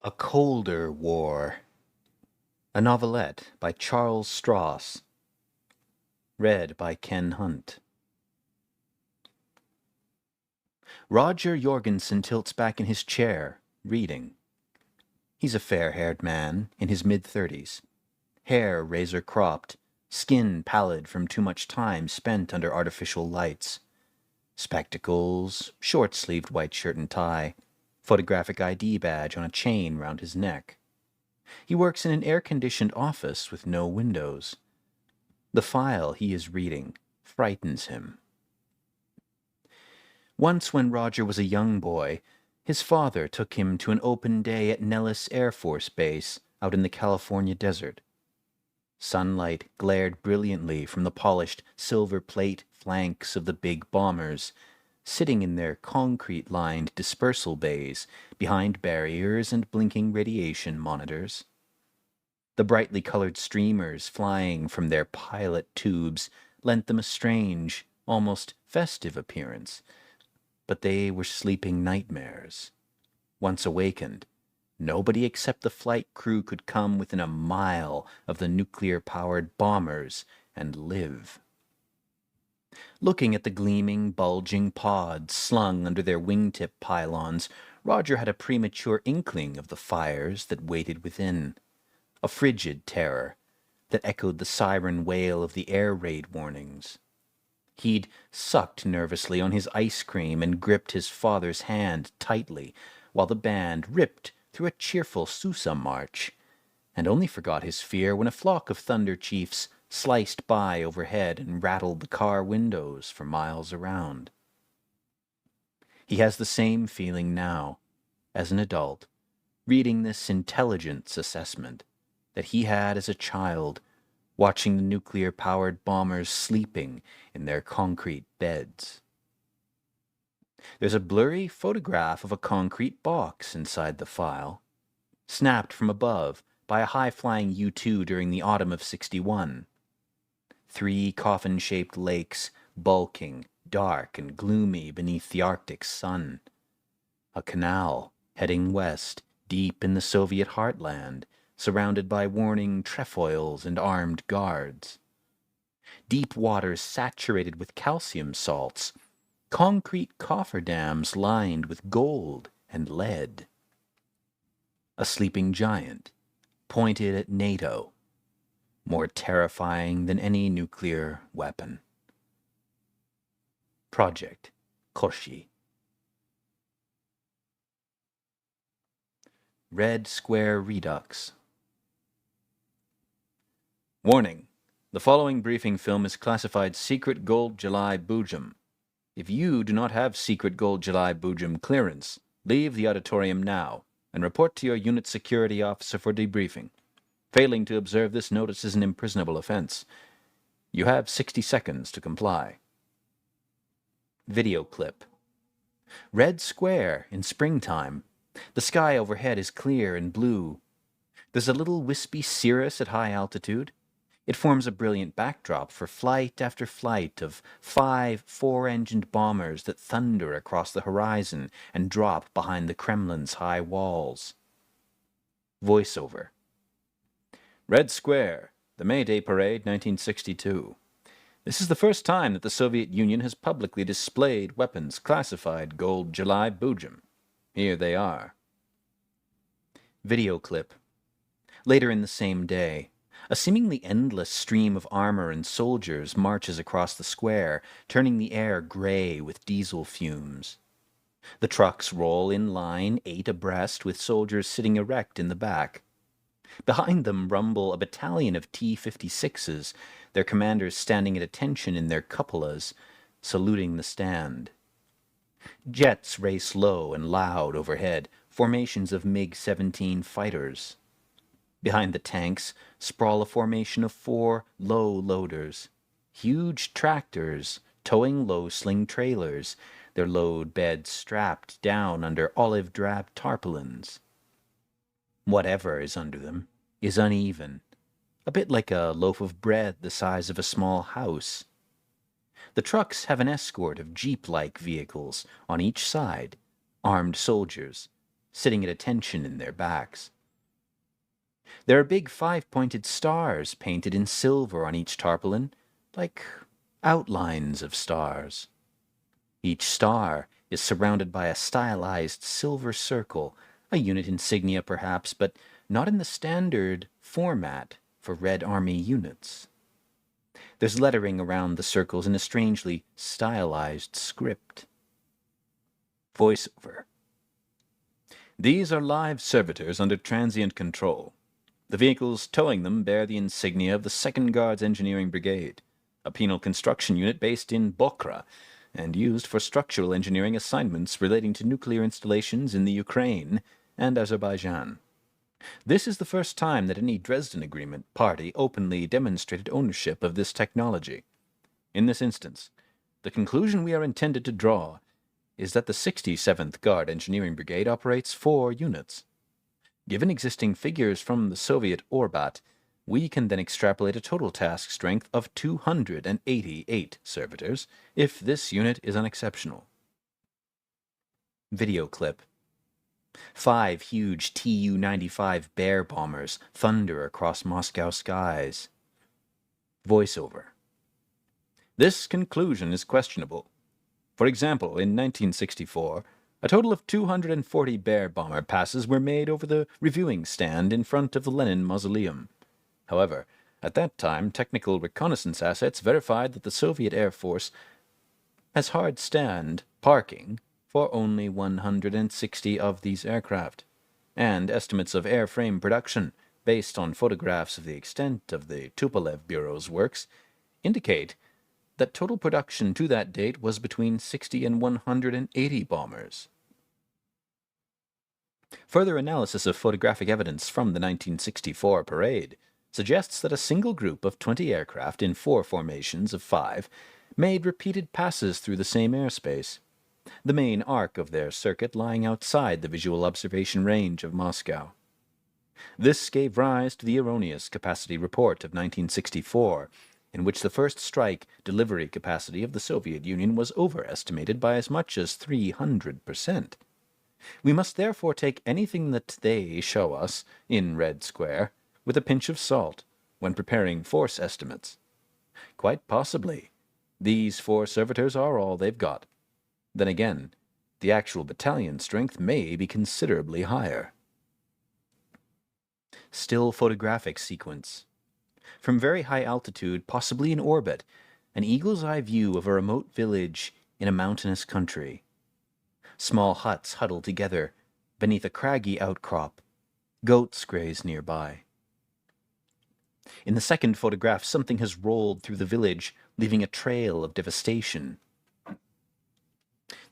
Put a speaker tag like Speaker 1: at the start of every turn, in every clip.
Speaker 1: A Colder War, a novelette by Charles Stross, read by Ken Hunt. Roger Jorgensen tilts back in his chair, reading. He's a fair-haired man in his mid-30s, hair razor-cropped, skin pallid from too much time spent under artificial lights, spectacles, short-sleeved white shirt and tie, photographic ID badge on a chain round his neck. He works in an air-conditioned office with no windows. The file he is reading frightens him. Once when Roger was a young boy, his father took him to an open day at Nellis Air Force Base out in the California desert. Sunlight glared brilliantly from the polished silver plate flanks of the big bombers, sitting in their concrete-lined dispersal bays behind barriers and blinking radiation monitors. The brightly colored streamers flying from their pilot tubes lent them a strange, almost festive appearance, but they were sleeping nightmares. Once awakened, nobody except the flight crew could come within a mile of the nuclear-powered bombers and live. Looking at the gleaming, bulging pods slung under their wingtip pylons, Roger had a premature inkling of the fires that waited within, a frigid terror that echoed the siren wail of the air raid warnings. He'd sucked nervously on his ice cream and gripped his father's hand tightly while the band ripped through a cheerful Sousa march, and only forgot his fear when a flock of Thunder Chiefs sliced by overhead and rattled the car windows for miles around. He has the same feeling now, as an adult, reading this intelligence assessment that he had as a child, watching the nuclear-powered bombers sleeping in their concrete beds. There's a blurry photograph of a concrete box inside the file, snapped from above by a high-flying U-2 during the autumn of '61. 3 coffin-shaped lakes bulking, dark and gloomy beneath the Arctic sun. A canal heading west, deep in the Soviet heartland, surrounded by warning trefoils and armed guards. Deep waters saturated with calcium salts, concrete cofferdams lined with gold and lead. A sleeping giant, pointed at NATO, more terrifying than any nuclear weapon. Project Koshi. Red Square Redux. Warning. The following briefing film is classified Secret Gold July Boojum. If you do not have Secret Gold July Boojum clearance, leave the auditorium now and report to your unit security officer for debriefing. Failing to observe this notice is an imprisonable offense. You have 60 seconds to comply. Video clip. Red Square in springtime. The sky overhead is clear and blue. There's a little wispy cirrus at high altitude. It forms a brilliant backdrop for flight after flight of 5 4-engined bombers that thunder across the horizon and drop behind the Kremlin's high walls. Voiceover. Red Square, the May Day Parade, 1962. This is the first time that the Soviet Union has publicly displayed weapons classified Gold July Boojum. Here they are. Video clip. Later in the same day, a seemingly endless stream of armor and soldiers marches across the square, turning the air gray with diesel fumes. The trucks roll in line 8 abreast with soldiers sitting erect in the back. Behind them rumble a battalion of T-56s, their commanders standing at attention in their cupolas, saluting the stand. Jets race low and loud overhead, formations of MiG-17 fighters. Behind the tanks sprawl a formation of 4 low loaders, huge tractors towing low-sling trailers, their load beds strapped down under olive-drab tarpaulins. Whatever is under them is uneven, a bit like a loaf of bread the size of a small house. The trucks have an escort of jeep-like vehicles on each side, armed soldiers, sitting at attention in their backs. There are big five-pointed stars painted in silver on each tarpaulin, like outlines of stars. Each star is surrounded by a stylized silver circle, a unit insignia perhaps, but not in the standard format for Red Army units. There's lettering around the circles in a strangely stylized script. Voiceover. These are live servitors under transient control. The vehicles towing them bear the insignia of the 2nd Guards Engineering Brigade, a penal construction unit based in Bokra and used for structural engineering assignments relating to nuclear installations in the Ukraine and Azerbaijan. This is the first time that any Dresden Agreement party openly demonstrated ownership of this technology. In this instance, the conclusion we are intended to draw is that the 67th Guard Engineering Brigade operates 4 units. Given existing figures from the Soviet Orbat, we can then extrapolate a total task strength of 288 servitors, if this unit is unexceptional. Video clip. 5 huge Tu-95 Bear bombers thunder across Moscow skies. Voiceover. This conclusion is questionable. For example, in 1964, a total of 240 Bear bomber passes were made over the reviewing stand in front of the Lenin Mausoleum. However, at that time, technical reconnaissance assets verified that the Soviet Air Force has hard stand parking for only 160 of these aircraft, and estimates of airframe production, based on photographs of the extent of the Tupolev Bureau's works, indicate that total production to that date was between 60 and 180 bombers. Further analysis of photographic evidence from the 1964 parade suggests that a single group of 20 aircraft in 4 formations of 5 made repeated passes through the same airspace, the main arc of their circuit lying outside the visual observation range of Moscow. This gave rise to the erroneous capacity report of 1964, in which the first strike delivery capacity of the Soviet Union was overestimated by as much as 300%. We must therefore take anything that they show us in Red Square with a pinch of salt when preparing force estimates. Quite possibly, these 4 servitors are all they've got. Then again, the actual battalion strength may be considerably higher. Still photographic sequence. From very high altitude, possibly in orbit, an eagle's eye view of a remote village in a mountainous country. Small huts huddle together beneath a craggy outcrop. Goats graze nearby. In the second photograph, something has rolled through the village, leaving a trail of devastation.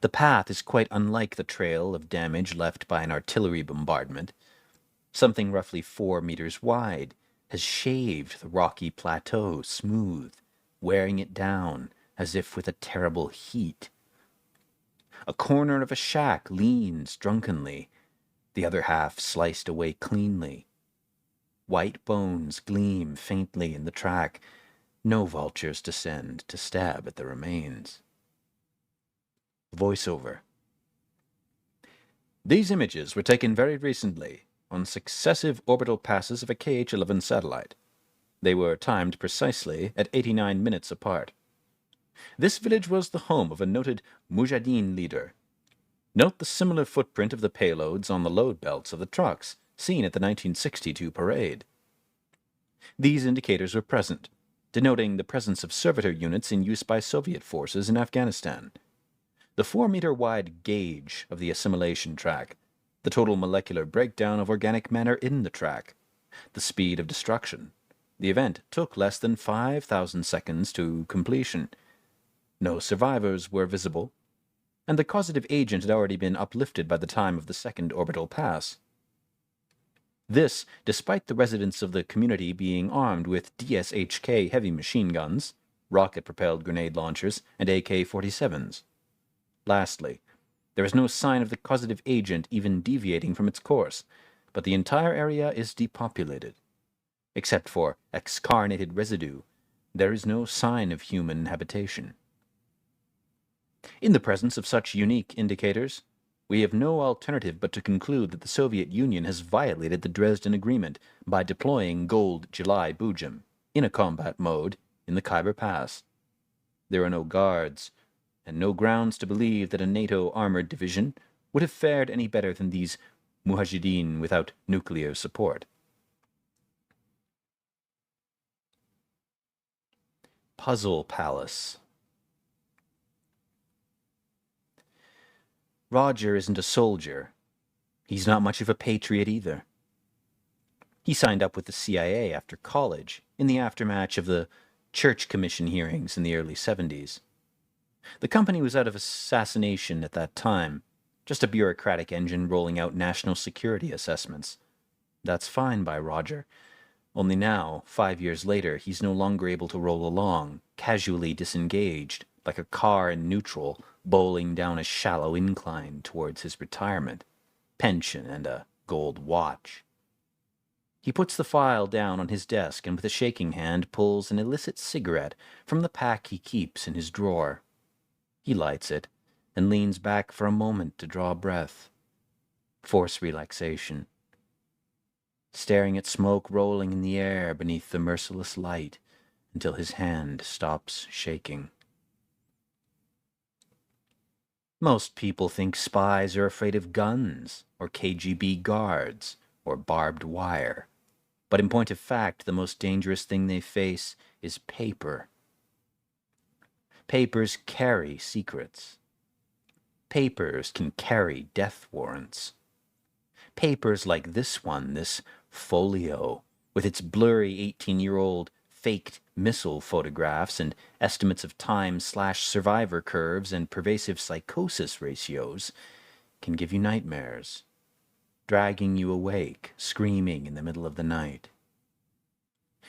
Speaker 1: The path is quite unlike the trail of damage left by an artillery bombardment. Something roughly 4 meters wide has shaved the rocky plateau smooth, wearing it down as if with a terrible heat. A corner of a shack leans drunkenly, the other half sliced away cleanly. White bones gleam faintly in the track. No vultures descend to stab at the remains. Voiceover. These images were taken very recently on successive orbital passes of a KH-11 satellite. They were timed precisely at 89 minutes apart. This village was the home of a noted Mujahideen leader. Note the similar footprint of the payloads on the load belts of the trucks seen at the 1962 parade. These indicators were present, denoting the presence of servitor units in use by Soviet forces in Afghanistan. The 4-meter-wide gauge of the assimilation track, the total molecular breakdown of organic matter in the track, the speed of destruction. The event took less than 5,000 seconds to completion. No survivors were visible, and the causative agent had already been uplifted by the time of the second orbital pass. This, despite the residents of the community being armed with DSHK heavy machine guns, rocket-propelled grenade launchers, and AK-47s. Lastly, there is no sign of the causative agent even deviating from its course, but the entire area is depopulated. Except for excarnated residue, there is no sign of human habitation. In the presence of such unique indicators, We have no alternative but to conclude that the Soviet Union has violated the Dresden Agreement by deploying Gold July Bujum in a combat mode in the Khyber Pass. There are no guards, and no grounds to believe that a NATO armored division would have fared any better than these mujahideen without nuclear support. Puzzle Palace. Roger isn't a soldier. He's not much of a patriot either. He signed up with the CIA after college, in the aftermath of the Church Commission hearings in the early 70s. The company was out of assassination at that time, just a bureaucratic engine rolling out national security assessments. That's fine by Roger. Only now, 5 years later, he's no longer able to roll along, casually disengaged, like a car in neutral, bowling down a shallow incline towards his retirement, pension, and a gold watch. He puts the file down on his desk and with a shaking hand pulls an illicit cigarette from the pack he keeps in his drawer. He lights it and leans back for a moment to draw a breath. Force relaxation. Staring at smoke rolling in the air beneath the merciless light until his hand stops shaking. Most people think spies are afraid of guns, or KGB guards, or barbed wire. But in point of fact, the most dangerous thing they face is paper. Papers carry secrets. Papers can carry death warrants. Papers like this one, this folio, with its blurry 18-year-old faked missile photographs and estimates of time/survivor curves and pervasive psychosis ratios, can give you nightmares, dragging you awake, screaming in the middle of the night.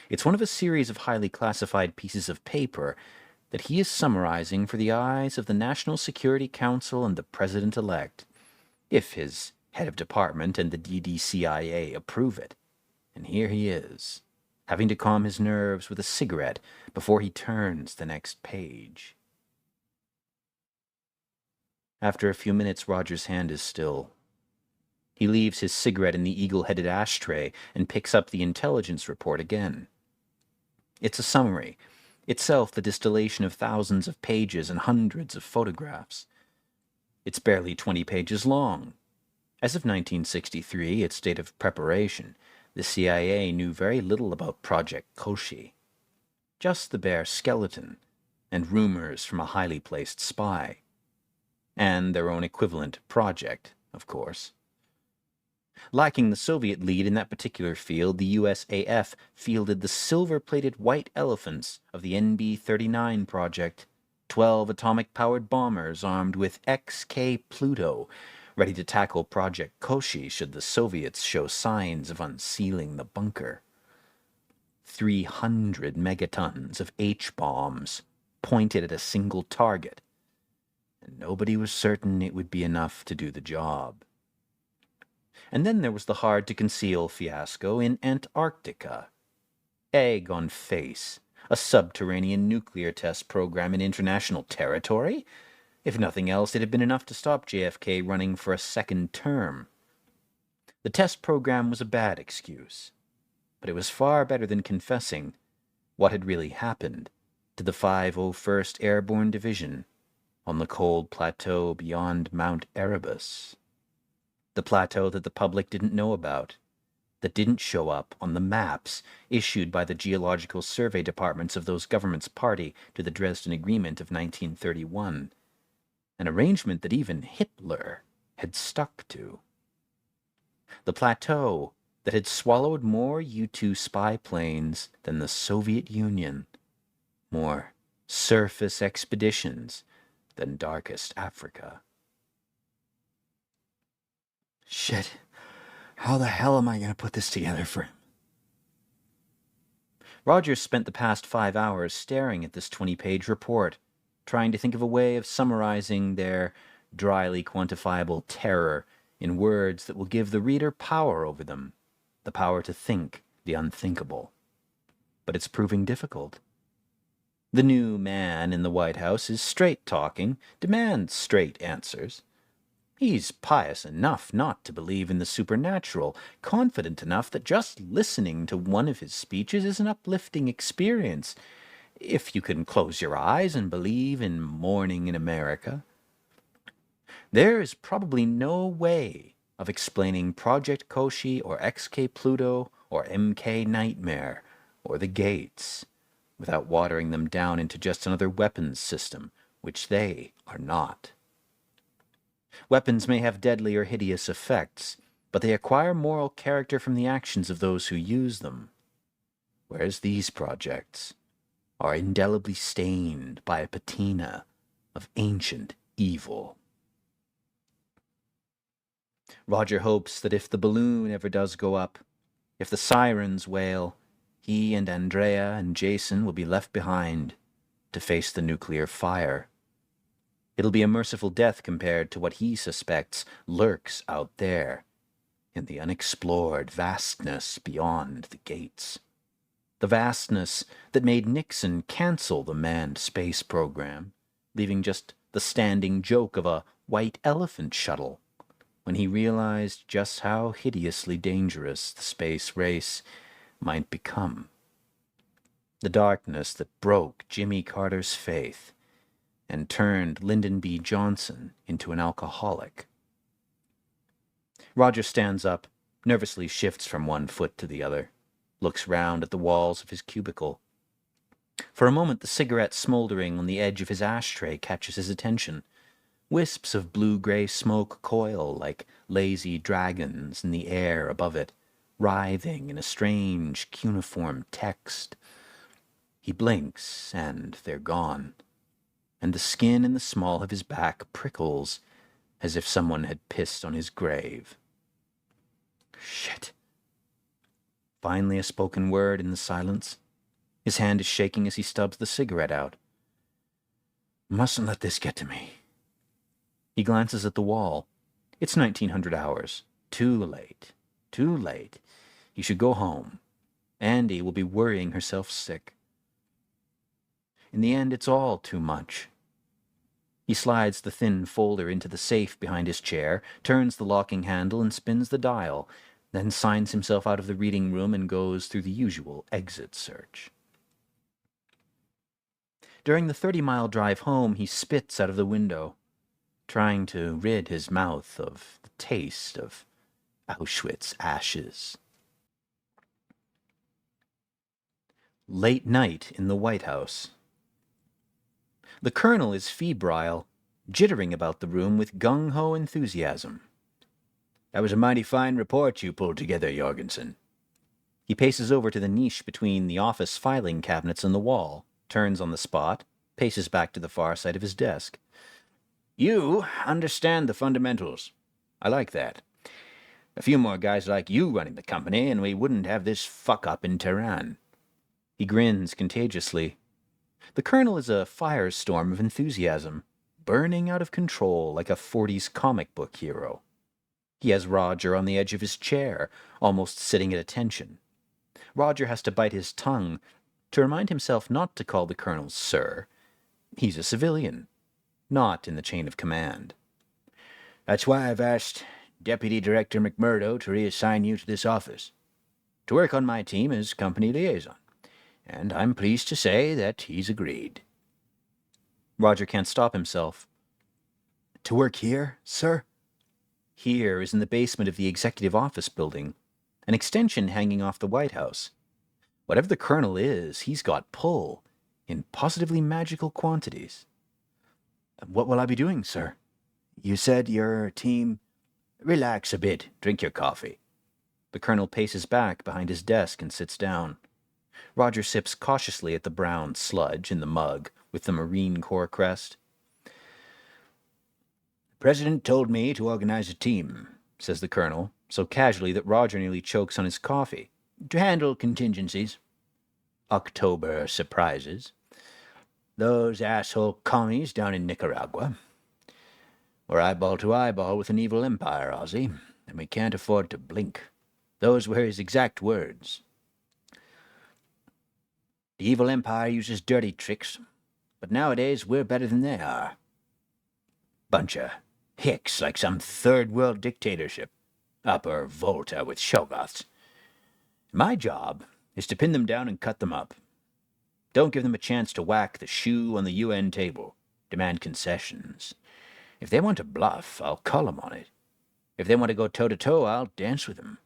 Speaker 1: It's one of a series of highly classified pieces of paper that he is summarizing for the eyes of the National Security Council and the President-elect, if his head of department and the DDCIA approve it. And here he is, having to calm his nerves with a cigarette before he turns the next page. After a few minutes, Roger's hand is still. He leaves his cigarette in the eagle-headed ashtray and picks up the intelligence report again. It's a summary, itself the distillation of thousands of pages and hundreds of photographs. It's barely 20 pages long. As of 1963, its date of preparation, the CIA knew very little about Project Koshi. Just the bare skeleton, and rumors from a highly placed spy. And their own equivalent project, of course. Lacking the Soviet lead in that particular field, the USAF fielded the silver-plated white elephants of the NB-39 project, 12 atomic-powered bombers armed with XK Pluto, ready to tackle Project Koshi should the Soviets show signs of unsealing the bunker. 300 megatons of H-bombs pointed at a single target, and nobody was certain it would be enough to do the job. And then there was the hard-to-conceal fiasco in Antarctica. Egg on face, a subterranean nuclear test program in international territory? If nothing else, it had been enough to stop JFK running for a second term. The test program was a bad excuse, but it was far better than confessing what had really happened to the 501st Airborne Division on the cold plateau beyond Mount Erebus. The plateau that the public didn't know about, that didn't show up on the maps issued by the geological survey departments of those governments party to the Dresden Agreement of 1931, an arrangement that even Hitler had stuck to. The plateau that had swallowed more U-2 spy planes than the Soviet Union, more surface expeditions than darkest Africa. Shit, how the hell am I going to put this together for him? Rogers spent the past 5 hours staring at this 20-page report, trying to think of a way of summarizing their dryly quantifiable terror in words that will give the reader power over them, the power to think the unthinkable. But it's proving difficult. The new man in the White House is straight-talking, demands straight answers. He's pious enough not to believe in the supernatural, confident enough that just listening to one of his speeches is an uplifting experience, if you can close your eyes and believe in morning in America. There is probably no way of explaining Project Koshi or XK Pluto or MK Nightmare or the Gates without watering them down into just another weapons system, which they are not. Weapons may have deadly or hideous effects, but they acquire moral character from the actions of those who use them, whereas these projects are indelibly stained by a patina of ancient evil. Roger hopes that if the balloon ever does go up, if the sirens wail, he and Andrea and Jason will be left behind to face the nuclear fire. It'll be a merciful death compared to what he suspects lurks out there in the unexplored vastness beyond the gates. The vastness that made Nixon cancel the manned space program, leaving just the standing joke of a white elephant shuttle, when he realized just how hideously dangerous the space race might become. The darkness that broke Jimmy Carter's faith and turned Lyndon B. Johnson into an alcoholic. Roger stands up, nervously shifts from one foot to the other, looks round at the walls of his cubicle. For a moment, the cigarette smoldering on the edge of his ashtray catches his attention. Wisps of blue-gray smoke coil like lazy dragons in the air above it, writhing in a strange, cuneiform text. He blinks, and they're gone, and the skin in the small of his back prickles as if someone had pissed on his grave. Shit. Finally a spoken word in the silence. His hand is shaking as he stubs the cigarette out. Mustn't let this get to me. He glances at the wall. It's 1900 hours. Too late. Too late. He should go home. Andy will be worrying herself sick. In the end, it's all too much. He slides the thin folder into the safe behind his chair, turns the locking handle and spins the dial, then signs himself out of the reading room and goes through the usual exit search. During the 30-mile drive home, he spits out of the window, trying to rid his mouth of the taste of Auschwitz ashes. Late night in the White House. The colonel is febrile, jittering about the room with gung-ho enthusiasm. That was a mighty fine report you pulled together, Jorgensen. He paces over to the niche between the office filing cabinets and the wall, turns on the spot, paces back to the far side of his desk. You understand the fundamentals. I like that. A few more guys like you running the company, and we wouldn't have this fuck-up in Tehran. He grins contagiously. The colonel is a firestorm of enthusiasm, burning out of control like a 40s comic book hero. He has Roger on the edge of his chair, almost sitting at attention. Roger has to bite his tongue to remind himself not to call the colonel sir. He's a civilian, not in the chain of command. That's why I've asked Deputy Director McMurdo to reassign you to this office, to work on my team as company liaison. And I'm pleased to say that he's agreed. Roger can't stop himself. To work here, sir? Here is in the basement of the executive office building, an extension hanging off the White House. Whatever the colonel is, he's got pull, in positively magical quantities. What will I be doing, sir? You said your team... Relax a bit, drink your coffee. The colonel paces back behind his desk and sits down. Roger sips cautiously at the brown sludge in the mug with the Marine Corps crest. The President told me to organize a team, says the colonel, so casually that Roger nearly chokes on his coffee, to handle contingencies. October surprises. Those asshole commies down in Nicaragua. We're eyeball to eyeball with an evil empire, Ozzy, and we can't afford to blink. Those were his exact words. The evil empire uses dirty tricks, but nowadays we're better than they are. Bunch of Hicks like some third-world dictatorship. Upper Volta with Shoggoths. My job is to pin them down and cut them up. Don't give them a chance to whack the shoe on the UN table. Demand concessions. If they want to bluff, I'll call them on it. If they want to go toe-to-toe, I'll dance with them.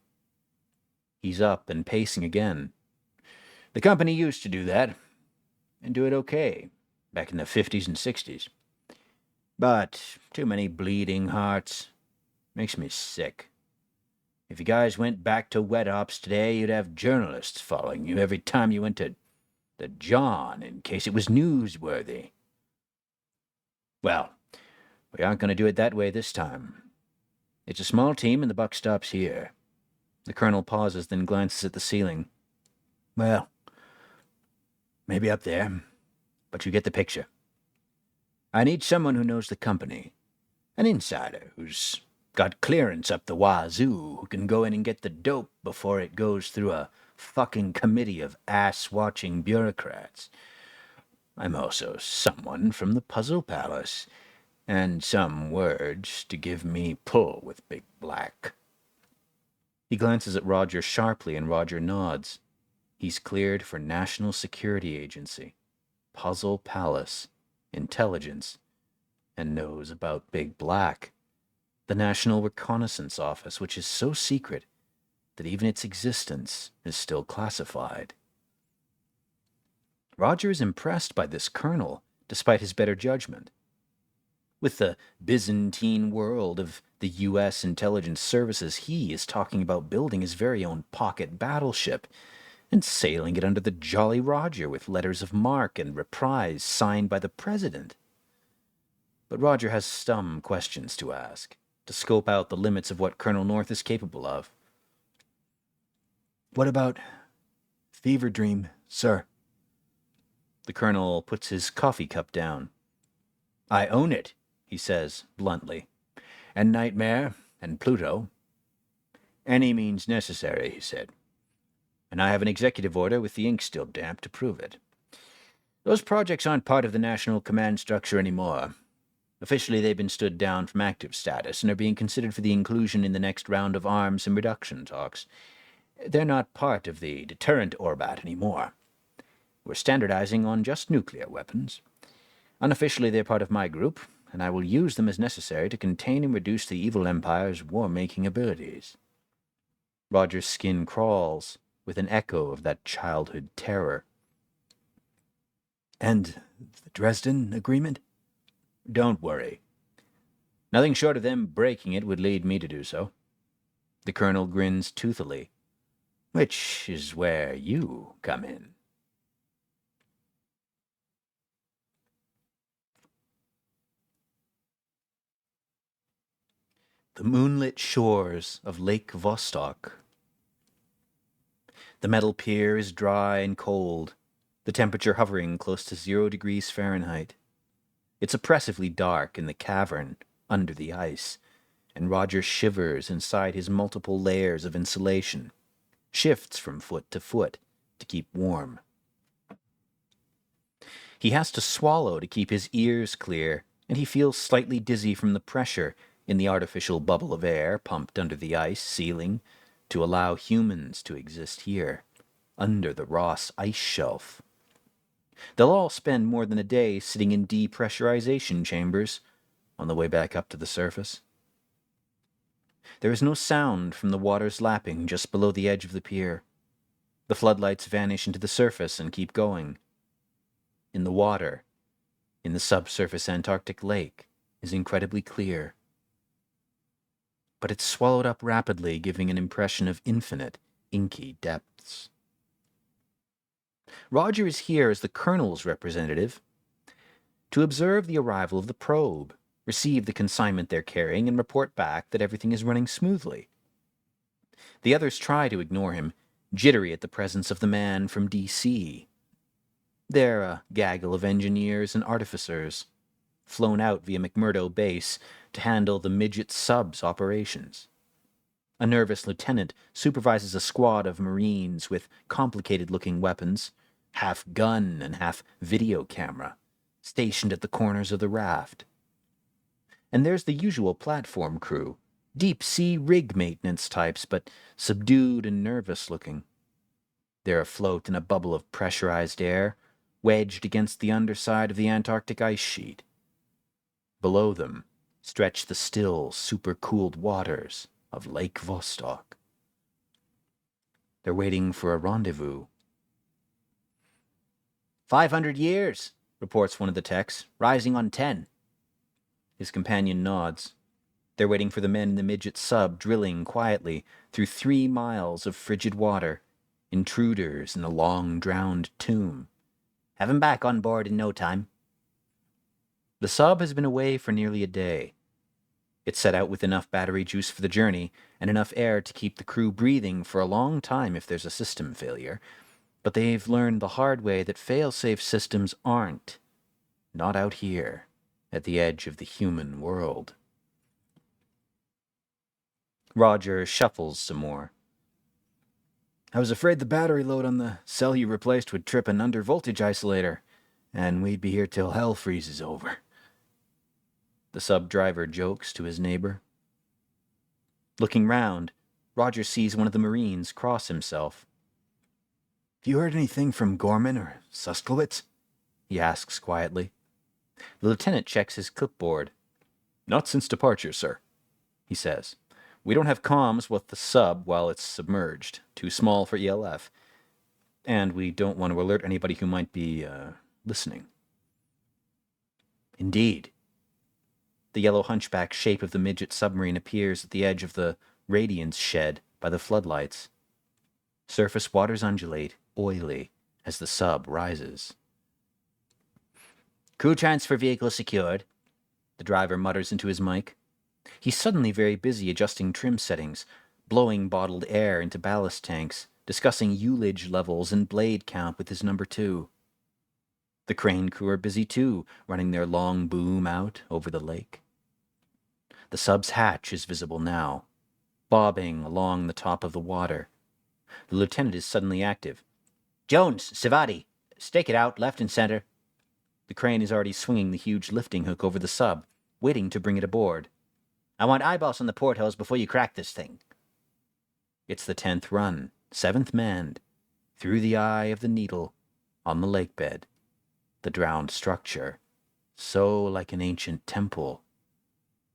Speaker 1: He's up and pacing again. The company used to do that, and do it okay, back in the 50s and 60s. But too many bleeding hearts. Makes me sick. If you guys went back to wet ops today, you'd have journalists following you every time you went to the John in case it was newsworthy. Well, we aren't going to do it that way this time. It's a small team and the buck stops here. The colonel pauses, then glances at the ceiling. Well, maybe up there, but you get the picture. I need someone who knows the company. An insider who's got clearance up the wazoo, who can go in and get the dope before it goes through a fucking committee of ass-watching bureaucrats. I'm also someone from the Puzzle Palace, and some words to give me pull with Big Black. He glances at Roger sharply, and Roger nods. He's cleared for National Security Agency, Puzzle Palace, Intelligence, and knows about Big Black, the National Reconnaissance Office, which is so secret that even its existence is still classified. Roger is impressed by this colonel, despite his better judgment. With the Byzantine world of the U.S. intelligence services, he is talking about building his very own pocket battleship and sailing it under the Jolly Roger with letters of marque and reprise signed by the president. But Roger has some questions to ask, to scope out the limits of what Colonel North is capable of. What about Fever Dream, sir? The colonel puts his coffee cup down. I own it, he says bluntly. And Nightmare, and Pluto. Any means necessary, he said. And I have an executive order with the ink still damp to prove it. Those projects aren't part of the national command structure anymore. Officially, they've been stood down from active status and are being considered for the inclusion in the next round of arms and reduction talks. They're not part of the deterrent orbit anymore. We're standardizing on just nuclear weapons. Unofficially, they're part of my group, and I will use them as necessary to contain and reduce the evil empire's war-making abilities. Roger's skin crawls with an echo of that childhood terror. And the Dresden Agreement? Don't worry. Nothing short of them breaking it would lead me to do so. The colonel grins toothily. Which is where you come in. The moonlit shores of Lake Vostok. The metal pier is dry and cold, the temperature hovering close to 0 degrees Fahrenheit. It's oppressively dark in the cavern under the ice, and Roger shivers inside his multiple layers of insulation, shifts from foot to keep warm. He has to swallow to keep his ears clear, and he feels slightly dizzy from the pressure in the artificial bubble of air pumped under the ice ceiling to allow humans to exist here, under the Ross ice shelf. They'll all spend more than a day sitting in depressurization chambers on the way back up to the surface. There is no sound from the water's lapping just below the edge of the pier. The floodlights vanish into the surface and keep going. In the water, in the subsurface Antarctic lake, is incredibly clear. But it's swallowed up rapidly, giving an impression of infinite, inky depths. Roger is here as the colonel's representative to observe the arrival of the probe, receive the consignment they're carrying, and report back that everything is running smoothly. The others try to ignore him, jittery at the presence of the man from D.C. They're a gaggle of engineers and artificers, flown out via McMurdo Base to handle the midget sub's operations. A nervous lieutenant supervises a squad of Marines with complicated-looking weapons, half gun and half video camera, stationed at the corners of the raft. And there's the usual platform crew, deep-sea rig maintenance types, but subdued and nervous-looking. They're afloat in a bubble of pressurized air, wedged against the underside of the Antarctic ice sheet. Below them stretch the still, supercooled waters of Lake Vostok. They're waiting for a rendezvous. 500 years, reports one of the techs, rising on 10. His companion nods. They're waiting for the men in the midget sub, drilling quietly through 3 miles of frigid water, intruders in a long-drowned tomb. Have him back on board in no time. The sub has been away for nearly a day. It set out with enough battery juice for the journey and enough air to keep the crew breathing for a long time if there's a system failure. But they've learned the hard way that fail-safe systems aren't. Not out here, at the edge of the human world. Roger shuffles some more. I was afraid the battery load on the cell you replaced would trip an undervoltage isolator, and we'd be here till hell freezes over. The sub-driver jokes to his neighbor. Looking round, Roger sees one of the Marines cross himself. Have you heard anything from Gorman or Susklowitz? He asks quietly. The lieutenant checks his clipboard. Not since departure, sir, he says. We don't have comms with the sub while it's submerged. Too small for ELF. And we don't want to alert anybody who might be, listening. Indeed. The yellow hunchback shape of the midget submarine appears at the edge of the radiance shed by the floodlights. Surface waters undulate, oily, as the sub rises. Crew transfer vehicle secured, the driver mutters into his mic. He's suddenly very busy adjusting trim settings, blowing bottled air into ballast tanks, discussing ullage levels and blade count with his number 2. The crane crew are busy too, running their long boom out over the lake. The sub's hatch is visible now, bobbing along the top of the water. The lieutenant is suddenly active. Jones, Savati, stake it out, left and center. The crane is already swinging the huge lifting hook over the sub, waiting to bring it aboard. I want eyeballs on the portholes before you crack this thing. It's the 10th run, 7th manned, through the eye of the needle, on the lake bed. The drowned structure, so like an ancient temple.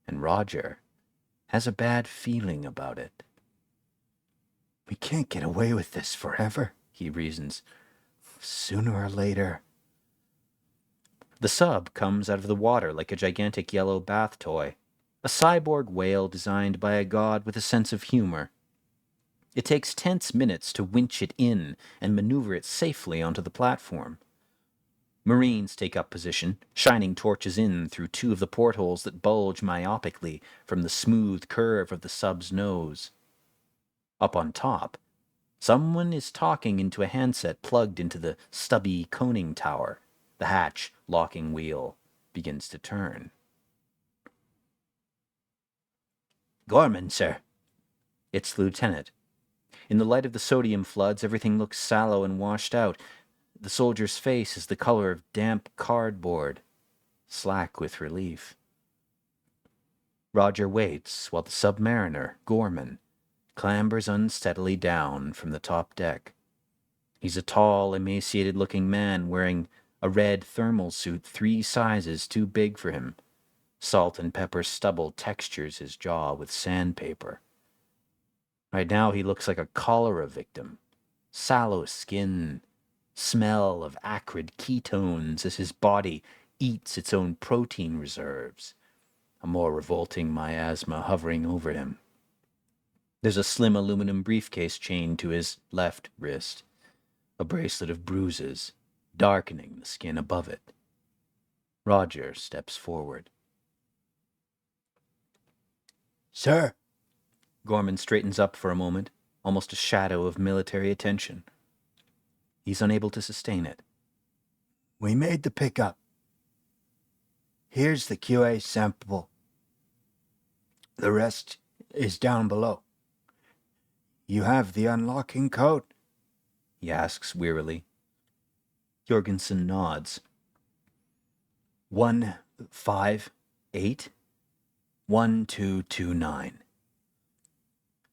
Speaker 1: And Roger has a bad feeling about it. We can't get away with this forever, he reasons. Sooner or later. The sub comes out of the water like a gigantic yellow bath toy, a cyborg whale designed by a god with a sense of humor. It takes tense minutes to winch it in and maneuver it safely onto the platform. Marines take up position, shining torches in through 2 of the portholes that bulge myopically from the smooth curve of the sub's nose. Up on top, someone is talking into a handset plugged into the stubby coning tower. The hatch locking wheel begins to turn. Gorman, sir. It's the lieutenant. In the light of the sodium floods, everything looks sallow and washed out. The soldier's face is the color of damp cardboard, slack with relief. Roger waits while the submariner, Gorman, clambers unsteadily down from the top deck. He's a tall, emaciated-looking man wearing a red thermal suit 3 sizes too big for him. Salt and pepper stubble textures his jaw with sandpaper. Right now he looks like a cholera victim. Sallow skin, smell of acrid ketones as his body eats its own protein reserves. A more revolting miasma hovering over him. There's a slim aluminum briefcase chained to his left wrist, a bracelet of bruises, darkening the skin above it. Roger steps forward. Sir. Gorman straightens up for a moment, almost a shadow of military attention. He's unable to sustain it. We made the pickup. Here's the QA sample. The rest is down below. You have the unlocking code? He asks wearily. Jorgensen nods. 158? 1229.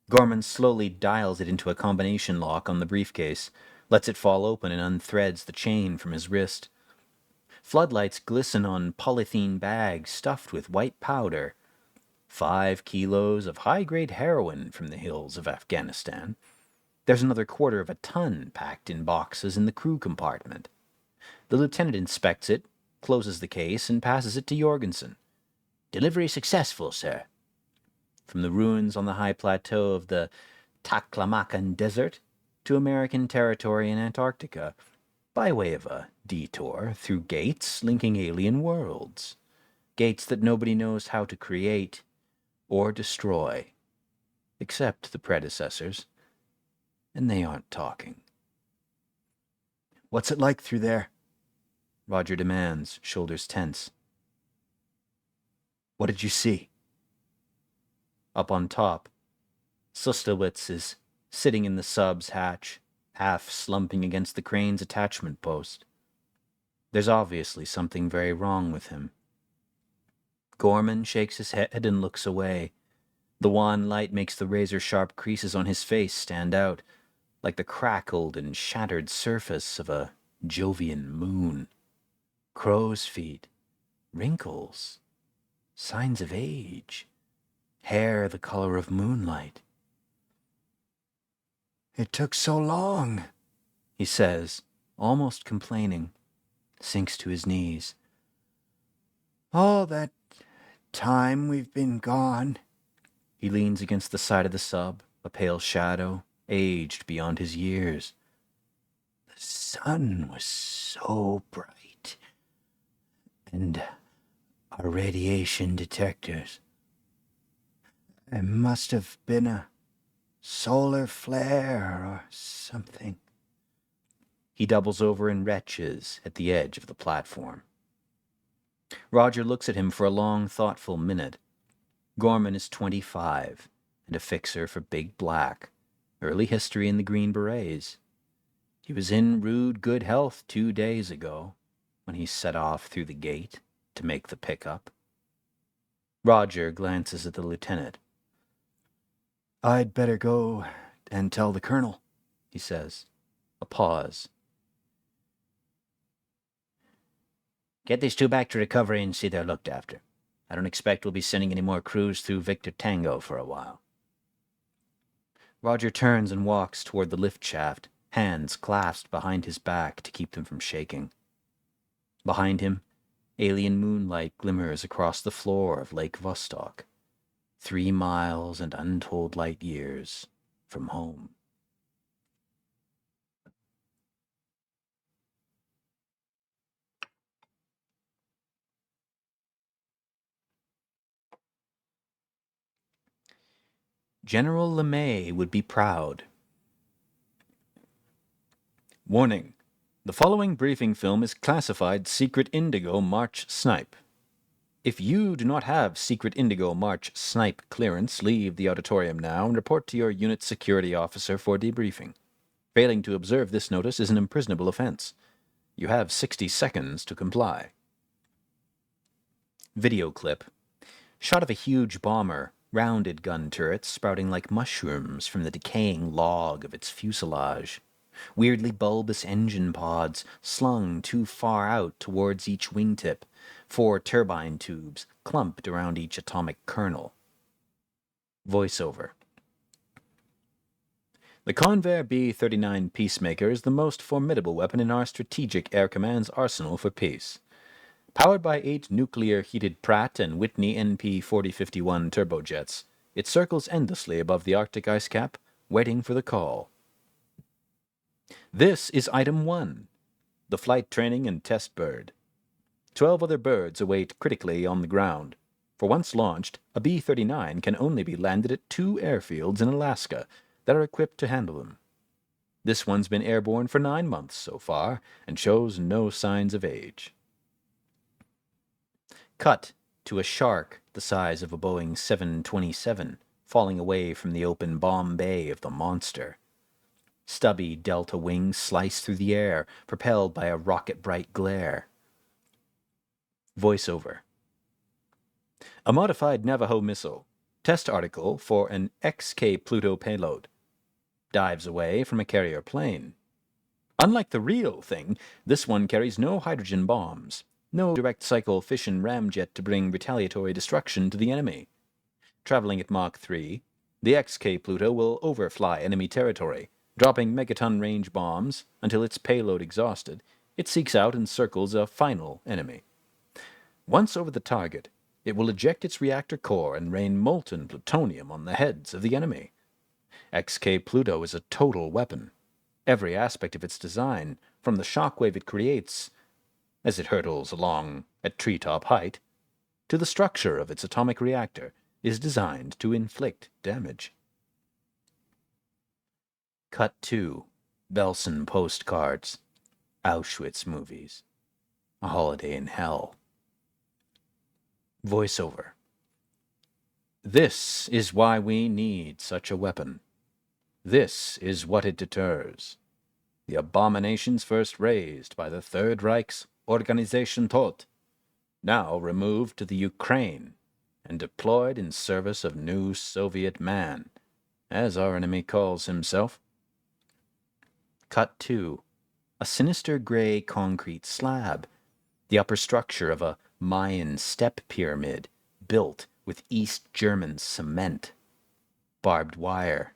Speaker 1: Gorman slowly dials it into a combination lock on the briefcase, lets it fall open, and unthreads the chain from his wrist. Floodlights glisten on polythene bags stuffed with white powder. 5 kilos of high-grade heroin from the hills of Afghanistan. There's another quarter of a ton packed in boxes in the crew compartment. The lieutenant inspects it, closes the case, and passes it to Jorgensen. "Delivery successful, sir." From the ruins on the high plateau of the Taklamakan Desert to American territory in Antarctica, by way of a detour through gates linking alien worlds. Gates that nobody knows how to create or destroy, except the predecessors. And they aren't talking. "What's it like through there?" Roger demands, shoulders tense. "What did you see?" Up on top, Sustowitz is sitting in the sub's hatch, half slumping against the crane's attachment post. There's obviously something very wrong with him. Gorman shakes his head and looks away. The wan light makes the razor-sharp creases on his face stand out, like the crackled and shattered surface of a Jovian moon. Crow's feet, wrinkles, signs of age, hair the color of moonlight. "It took so long," he says, almost complaining, sinks to his knees. "All that time we've been gone." He leans against the side of the sub, a pale shadow, aged beyond his years. "The sun was so bright, and our radiation detectors. It must have been a solar flare or something." He doubles over and retches at the edge of the platform. Roger looks at him for a long, thoughtful minute. Gorman is 25, and a fixer for Big Black. Early history in the Green Berets. He was in rude good health 2 days ago, when he set off through the gate to make the pickup. Roger glances at the lieutenant. "I'd better go and tell the colonel," he says. A pause. "Get these two back to recovery and see they're looked after. I don't expect we'll be sending any more crews through Victor Tango for a while." Roger turns and walks toward the lift shaft, hands clasped behind his back to keep them from shaking. Behind him, alien moonlight glimmers across the floor of Lake Vostok, 3 miles and untold light years from home. General LeMay would be proud. Warning. The following briefing film is classified Secret Indigo March Snipe. If you do not have Secret Indigo March Snipe clearance, leave the auditorium now and report to your unit security officer for debriefing. Failing to observe this notice is an imprisonable offense. You have 60 seconds to comply. Video clip. Shot of a huge bomber, rounded gun turrets sprouting like mushrooms from the decaying log of its fuselage. Weirdly bulbous engine pods slung too far out towards each wingtip, 4 turbine tubes clumped around each atomic kernel. Voiceover. The Convair B-39 Peacemaker is the most formidable weapon in our Strategic Air Command's arsenal for peace. Powered by 8 nuclear-heated Pratt and Whitney NP-4051 turbojets, it circles endlessly above the Arctic ice cap, waiting for the call. This is Item 1, the flight training and test bird. 12 other birds await critically on the ground. For once launched, a B-39 can only be landed at 2 airfields in Alaska that are equipped to handle them. This one's been airborne for 9 months so far and shows no signs of age. Cut to a shark the size of a Boeing 727 falling away from the open bomb bay of the monster. Stubby delta wings slice through the air, propelled by a rocket-bright glare. Voiceover. A modified Navajo missile. Test article for an XK Pluto payload. Dives away from a carrier plane. Unlike the real thing, this one carries no hydrogen bombs, no direct cycle fission ramjet to bring retaliatory destruction to the enemy. Traveling at Mach 3, the XK Pluto will overfly enemy territory, dropping megaton range bombs until its payload exhausted. It seeks out and circles a final enemy. Once over the target, it will eject its reactor core and rain molten plutonium on the heads of the enemy. XK Pluto is a total weapon. Every aspect of its design, from the shockwave it creates as it hurtles along at treetop height, to the structure of its atomic reactor, is designed to inflict damage. Cut 2. Belsen postcards. Auschwitz movies. A holiday in hell. Voiceover. This is why we need such a weapon. This is what it deters. The abominations first raised by the Third Reich's Organisation Tod, now removed to the Ukraine and deployed in service of new Soviet man, as our enemy calls himself. Cut 2. A sinister gray concrete slab, the upper structure of a Mayan step pyramid built with East German cement. Barbed wire.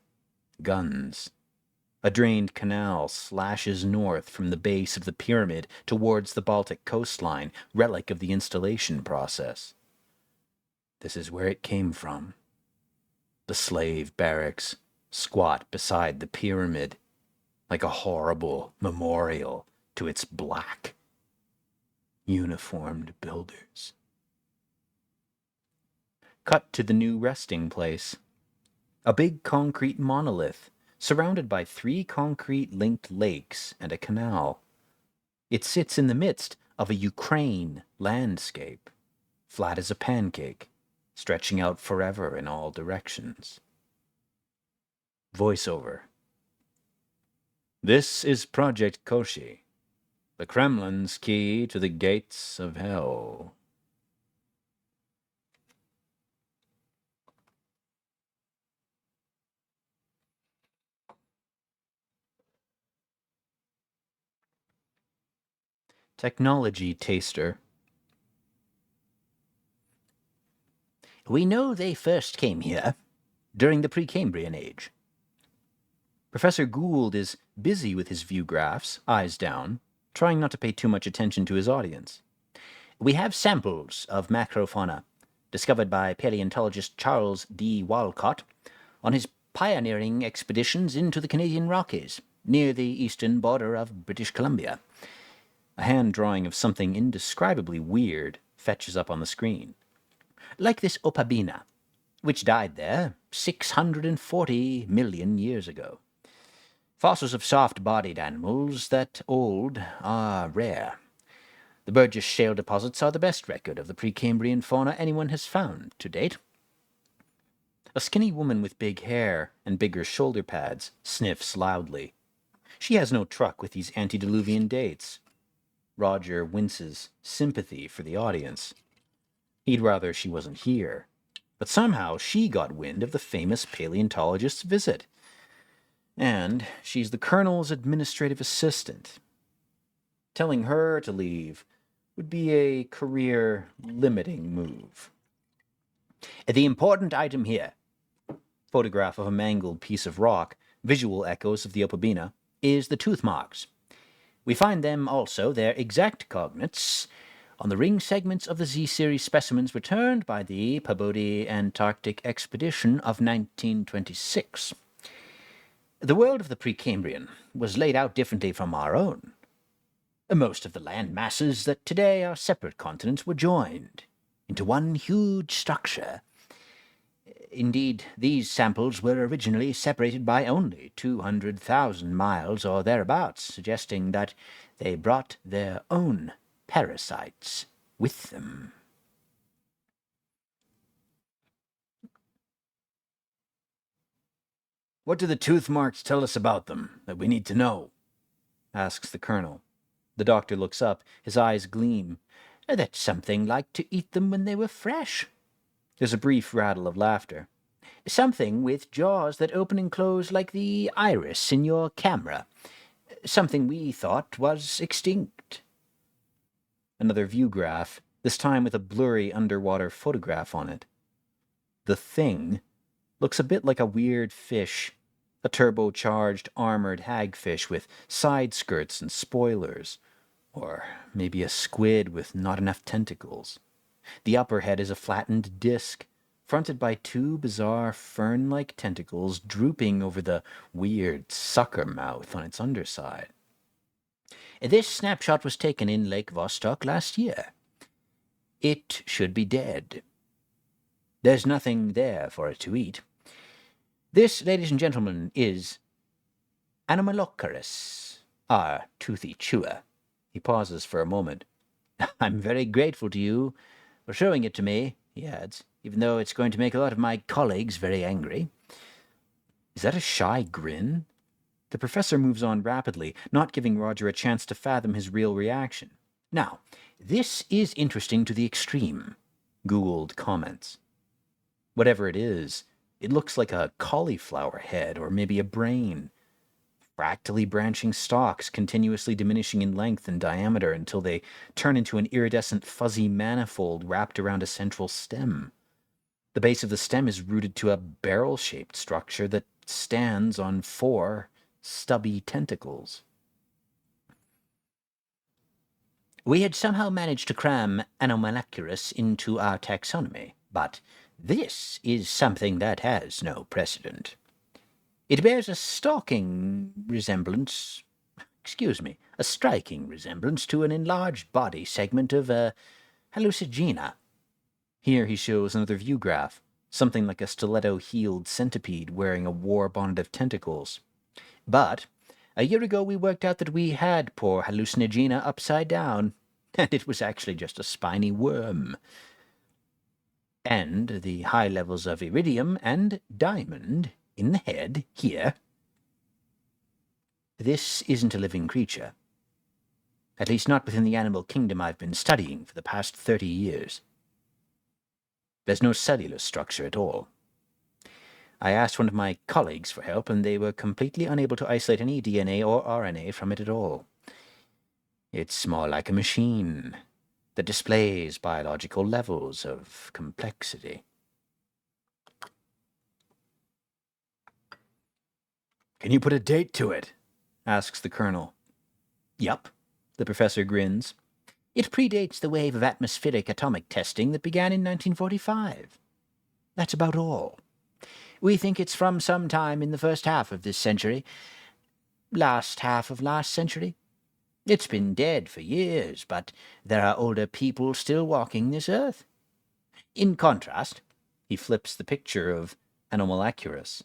Speaker 1: Guns. A drained canal slashes north from the base of the pyramid towards the Baltic coastline, relic of the installation process. This is where it came from. The slave barracks, squat beside the pyramid, like a horrible memorial to its black, uniformed builders. Cut to the new resting place. A big concrete monolith, surrounded by 3 concrete-linked lakes and a canal. It sits in the midst of a Ukraine landscape, flat as a pancake, stretching out forever in all directions. Voiceover. This is Project Koshi, the Kremlin's key to the gates of hell. Technology Taster. We know they first came here during the Precambrian age. Professor Gould is busy with his view graphs, eyes down, trying not to pay too much attention to his audience. We have samples of macrofauna discovered by paleontologist Charles D. Walcott on his pioneering expeditions into the Canadian Rockies, near the eastern border of British Columbia. A hand drawing of something indescribably weird fetches up on the screen. Like this opabina, which died there 640 million years ago. Fossils of soft-bodied animals that old are rare. The Burgess Shale deposits are the best record of the Precambrian fauna anyone has found to date. A skinny woman with big hair and bigger shoulder pads sniffs loudly. She has no truck with these antediluvian dates. Roger winces, sympathy for the audience. He'd rather she wasn't here. But somehow she got wind of the famous paleontologist's visit. And she's the colonel's administrative assistant. Telling her to leave would be a career-limiting move. The important item here, photograph of a mangled piece of rock, visual echoes of the opabina, is the tooth marks. We find them also, their exact coordinates, on the ring segments of the Z-series specimens returned by the Peabody Antarctic Expedition of 1926. The world of the Precambrian was laid out differently from our own. Most of the land masses that today are separate continents were joined into one huge structure. Indeed, these samples were originally separated by only 200,000 miles or thereabouts, suggesting that they brought their own parasites with them. What do the tooth marks tell us about them that we need to know? Asks the colonel. The doctor looks up, his eyes gleam. That something like to eat them when they were fresh, There's a brief rattle of laughter. Something with jaws that open and close like the iris in your camera. Something we thought was extinct. Another view graph, this time with a blurry underwater photograph on it. The thing looks a bit like a weird fish, a turbocharged armored hagfish with side skirts and spoilers, or maybe a squid with not enough tentacles. The upper head is a flattened disc, fronted by two bizarre fern-like tentacles drooping over the weird sucker mouth on its underside. This snapshot was taken in Lake Vostok last year. It should be dead. There's nothing there for it to eat. This, ladies and gentlemen, is Anomalocaris, our toothy chewer. He pauses for a moment. I'm very grateful to you for showing it to me, he adds, even though it's going to make a lot of my colleagues very angry. Is that a shy grin? The professor moves on rapidly, not giving Roger a chance to fathom his real reaction. Now, this is interesting to the extreme, Gould comments. Whatever it is, it looks like a cauliflower head or maybe a brain. Fractally branching stalks, continuously diminishing in length and diameter until they turn into an iridescent fuzzy manifold wrapped around a central stem. The base of the stem is rooted to a barrel-shaped structure that stands on 4 stubby tentacles. We had somehow managed to cram Anomalocaris into our taxonomy, but this is something that has no precedent. It bears a striking resemblance to an enlarged body segment of a hallucigena. Here he shows another view graph, something like a stiletto-heeled centipede wearing a war bonnet of tentacles. But a year ago we worked out that we had poor hallucinogena upside down, and it was actually just a spiny worm. And the high levels of iridium and diamond in the head here. This isn't a living creature. At least not within the animal kingdom I've been studying for the past 30 years. There's no cellular structure at all. I asked one of my colleagues for help, and they were completely unable to isolate any DNA or RNA from it at all. It's more like a machine that displays biological levels of complexity. Can you put a date to it? Asks the colonel. Yup, the professor grins. It predates the wave of atmospheric atomic testing that began in 1945. That's about all. We think it's from some time in the first half of this century. Last half of last century. It's been dead for years, but there are older people still walking this earth. In contrast, he flips the picture of Anomalocaris.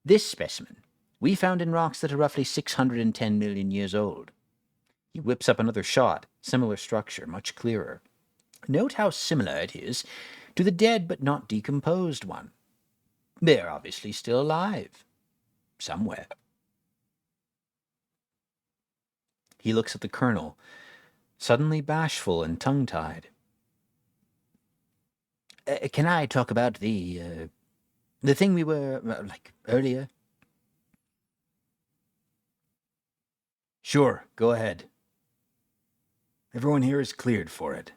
Speaker 1: This specimen we found in rocks that are roughly 610 million years old. He whips up another shot, similar structure, much clearer. Note how similar it is to the dead but not decomposed one. They're obviously still alive. Somewhere. He looks at the colonel, suddenly bashful and tongue-tied. Can I talk about the thing we were, earlier? Sure, go ahead. Everyone here is cleared for it.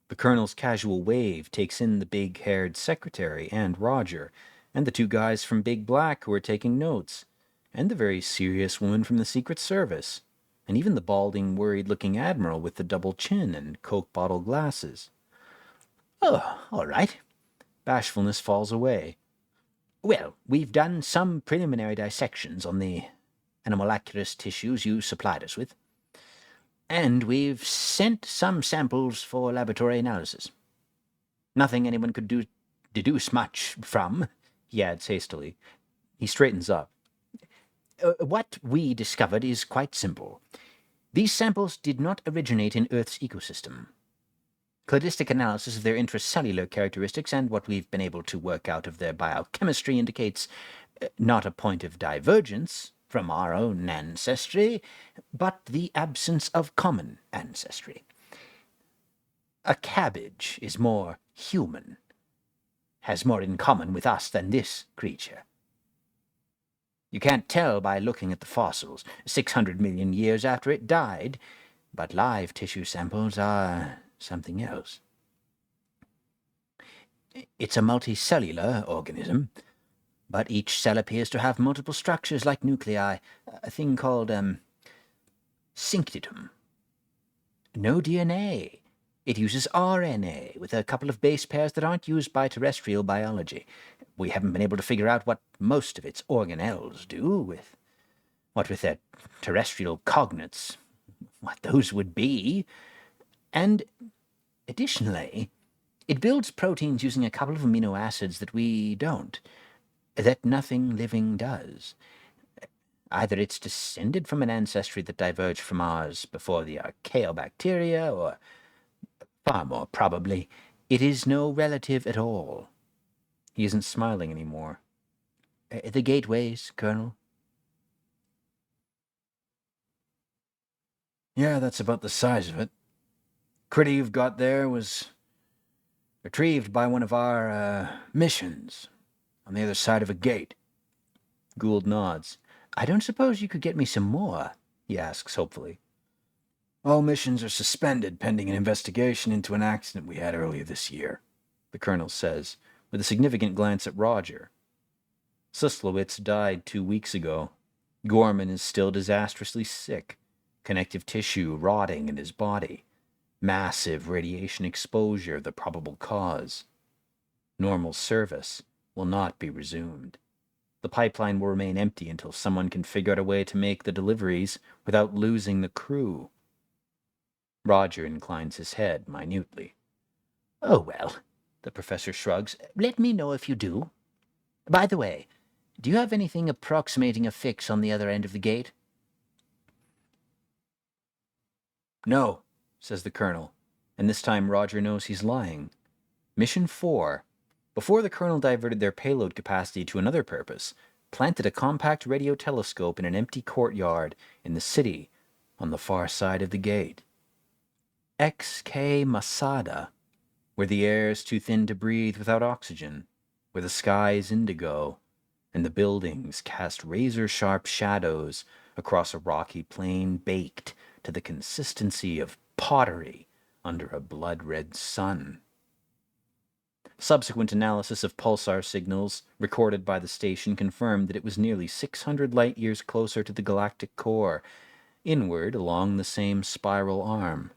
Speaker 1: The colonel's casual wave takes in the big-haired secretary and Roger, and the 2 guys from Big Black who are taking notes, and the very serious woman from the Secret Service, and even the balding, worried-looking admiral with the double chin and Coke bottle glasses. Oh, all right. Bashfulness falls away. Well, we've done some preliminary dissections on the Anomalocaris tissues you supplied us with, and we've sent some samples for laboratory analysis. Nothing anyone could deduce much from, he adds hastily. He straightens up. What we discovered is quite simple. These samples did not originate in Earth's ecosystem. Cladistic analysis of their intracellular characteristics and what we've been able to work out of their biochemistry indicates not a point of divergence from our own ancestry, but the absence of common ancestry. A cabbage is more
Speaker 2: human. Has more in common with us than this creature. You can't tell by looking at the fossils 600 million years after it died, but live tissue samples are something else. It's a multicellular organism, but each cell appears to have multiple structures like nuclei, a thing called, synctitum. No DNA. It uses RNA with a couple of base pairs that aren't used by terrestrial biology. We haven't been able to figure out what most of its organelles do with their terrestrial cognates, what those would be. And additionally, it builds proteins using a couple of amino acids that we don't, that nothing living does. Either it's descended from an ancestry that diverged from ours before the archaeobacteria, or, far more probably, it is no relative at all. He isn't smiling anymore. The gateways, Colonel?
Speaker 1: Yeah, that's about the size of it. Critter you've got there was retrieved by one of our missions on the other side of a gate.
Speaker 2: Gould nods. I don't suppose you could get me some more, he asks hopefully.
Speaker 1: All missions are suspended pending an investigation into an accident we had earlier this year, the colonel says, with a significant glance at Roger. Suslowitz died 2 weeks ago. Gorman is still disastrously sick, connective tissue rotting in his body, massive radiation exposure the probable cause. Normal service will not be resumed. The pipeline will remain empty until someone can figure out a way to make the deliveries without losing the crew. Roger inclines his head minutely.
Speaker 2: Oh, well, the professor shrugs. Let me know if you do. By the way, do you have anything approximating a fix on the other end of the gate?
Speaker 1: No, says the colonel, and this time Roger knows he's lying. Mission 4, before the colonel diverted their payload capacity to another purpose, planted a compact radio telescope in an empty courtyard in the city on the far side of the gate. XK Masada, where the air is too thin to breathe without oxygen, where the sky is indigo, and the buildings cast razor-sharp shadows across a rocky plain baked to the consistency of pottery under a blood-red sun. Subsequent analysis of pulsar signals recorded by the station confirmed that it was nearly 600 light-years closer to the galactic core, inward along the same spiral arm.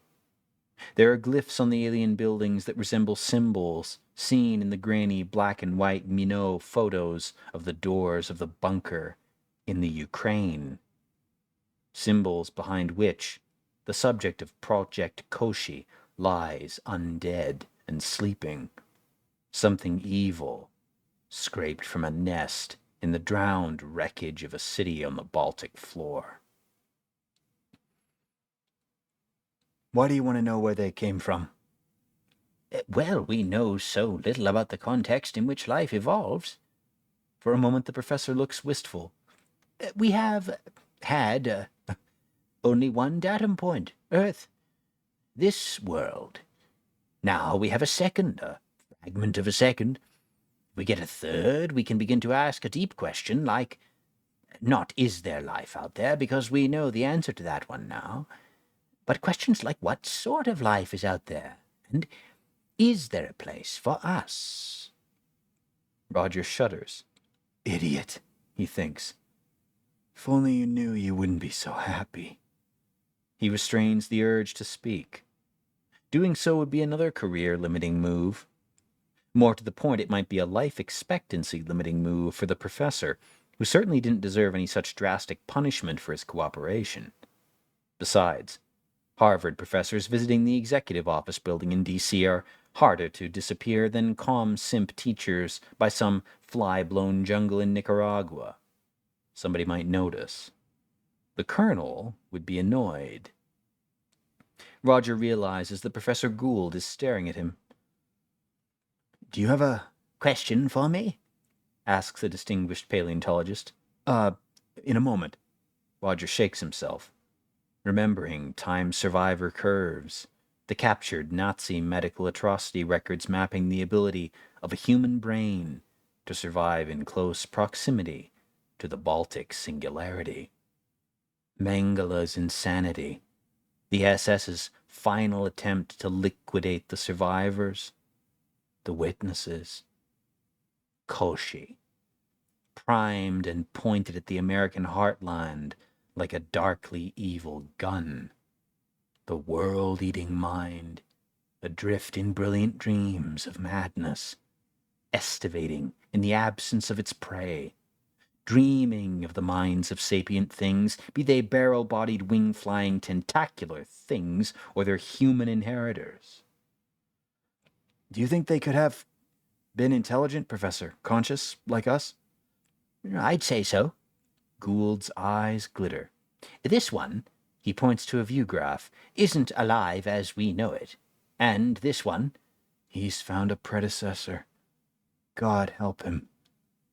Speaker 1: There are glyphs on the alien buildings that resemble symbols seen in the grainy black and white Minot photos of the doors of the bunker in the Ukraine. Symbols behind which the subject of Project Koshi lies undead and sleeping. Something evil, scraped from a nest in the drowned wreckage of a city on the Baltic floor. Why do you want to know where they came from?
Speaker 2: Well, we know so little about the context in which life evolves.
Speaker 1: For a moment the professor looks wistful.
Speaker 2: We have had only one datum point, Earth. This world. Now we have a second, a fragment of a second. We get a third, we can begin to ask a deep question like, not is there life out there, because we know the answer to that one now, but questions like what sort of life is out there, and is there a place for us?
Speaker 1: Roger shudders. Idiot, he thinks. If only you knew, you wouldn't be so happy. He restrains the urge to speak. Doing so would be another career-limiting move. More to the point, it might be a life expectancy-limiting move for the professor, who certainly didn't deserve any such drastic punishment for his cooperation. Besides, Harvard professors visiting the executive office building in D.C. are harder to disappear than calm simp teachers by some fly-blown jungle in Nicaragua. Somebody might notice. The colonel would be annoyed. Roger realizes that Professor Gould is staring at him. Do you have a
Speaker 2: question for me?
Speaker 1: Asks the distinguished paleontologist. In a moment. Roger shakes himself, remembering time survivor curves, the captured Nazi medical atrocity records mapping the ability of a human brain to survive in close proximity to the Baltic singularity. Mengele's insanity, the SS's final attempt to liquidate the survivors, the witnesses. Koshi, primed and pointed at the American heartland like a darkly evil gun. The world-eating mind, adrift in brilliant dreams of madness, estivating in the absence of its prey, dreaming of the minds of sapient things, be they barrel-bodied, wing-flying, tentacular things, or their human inheritors. Do you think they could have been intelligent, Professor? Conscious, like us?
Speaker 2: I'd say so.
Speaker 1: Gould's eyes glitter.
Speaker 2: This one, he points to a view graph, isn't alive as we know it. And this one...
Speaker 1: He's found a predecessor. God help him.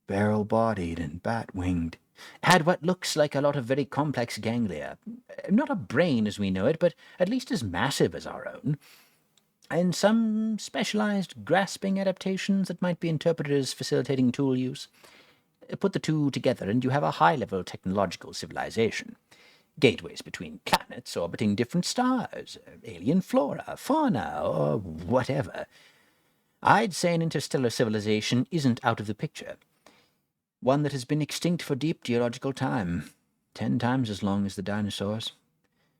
Speaker 1: Barrel-bodied and bat-winged.
Speaker 2: Had what looks like a lot of very complex ganglia. Not a brain as we know it, but at least as massive as our own. And some specialized grasping adaptations that might be interpreted as facilitating tool use. Put the two together and you have a high-level technological civilization. Gateways between planets orbiting different stars, alien flora, fauna, or whatever. I'd say an interstellar civilization isn't out of the picture. One that has been extinct for deep geological time, 10 times as long as the dinosaurs,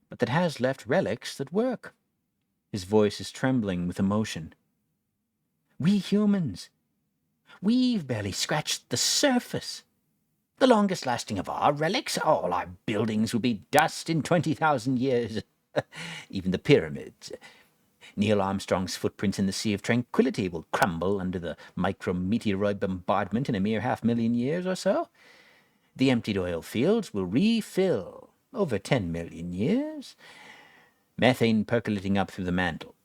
Speaker 2: but that has left relics that work.
Speaker 1: His voice is trembling with emotion.
Speaker 2: We humans, we've barely scratched the surface. The longest lasting of our relics, all our buildings will be dust in 20,000 years. Even the pyramids. Neil Armstrong's footprints in the Sea of Tranquility will crumble under the micrometeoroid bombardment in a mere 500,000 years or so. The emptied oil fields will refill over 10 million years. Methane percolating up through the mantle.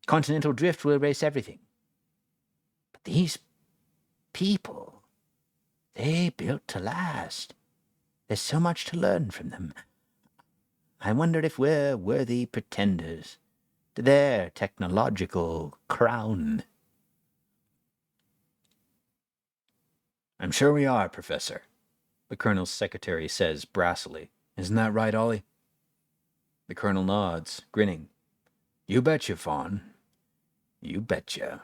Speaker 2: Continental drift will erase everything. But these people, they built to last. There's so much to learn from them. I wonder if we're worthy pretenders to their technological crown.
Speaker 1: I'm sure we are, Professor, the Colonel's secretary says brassily. Isn't that right, Ollie? The Colonel nods, grinning. You betcha, Fawn. You betcha.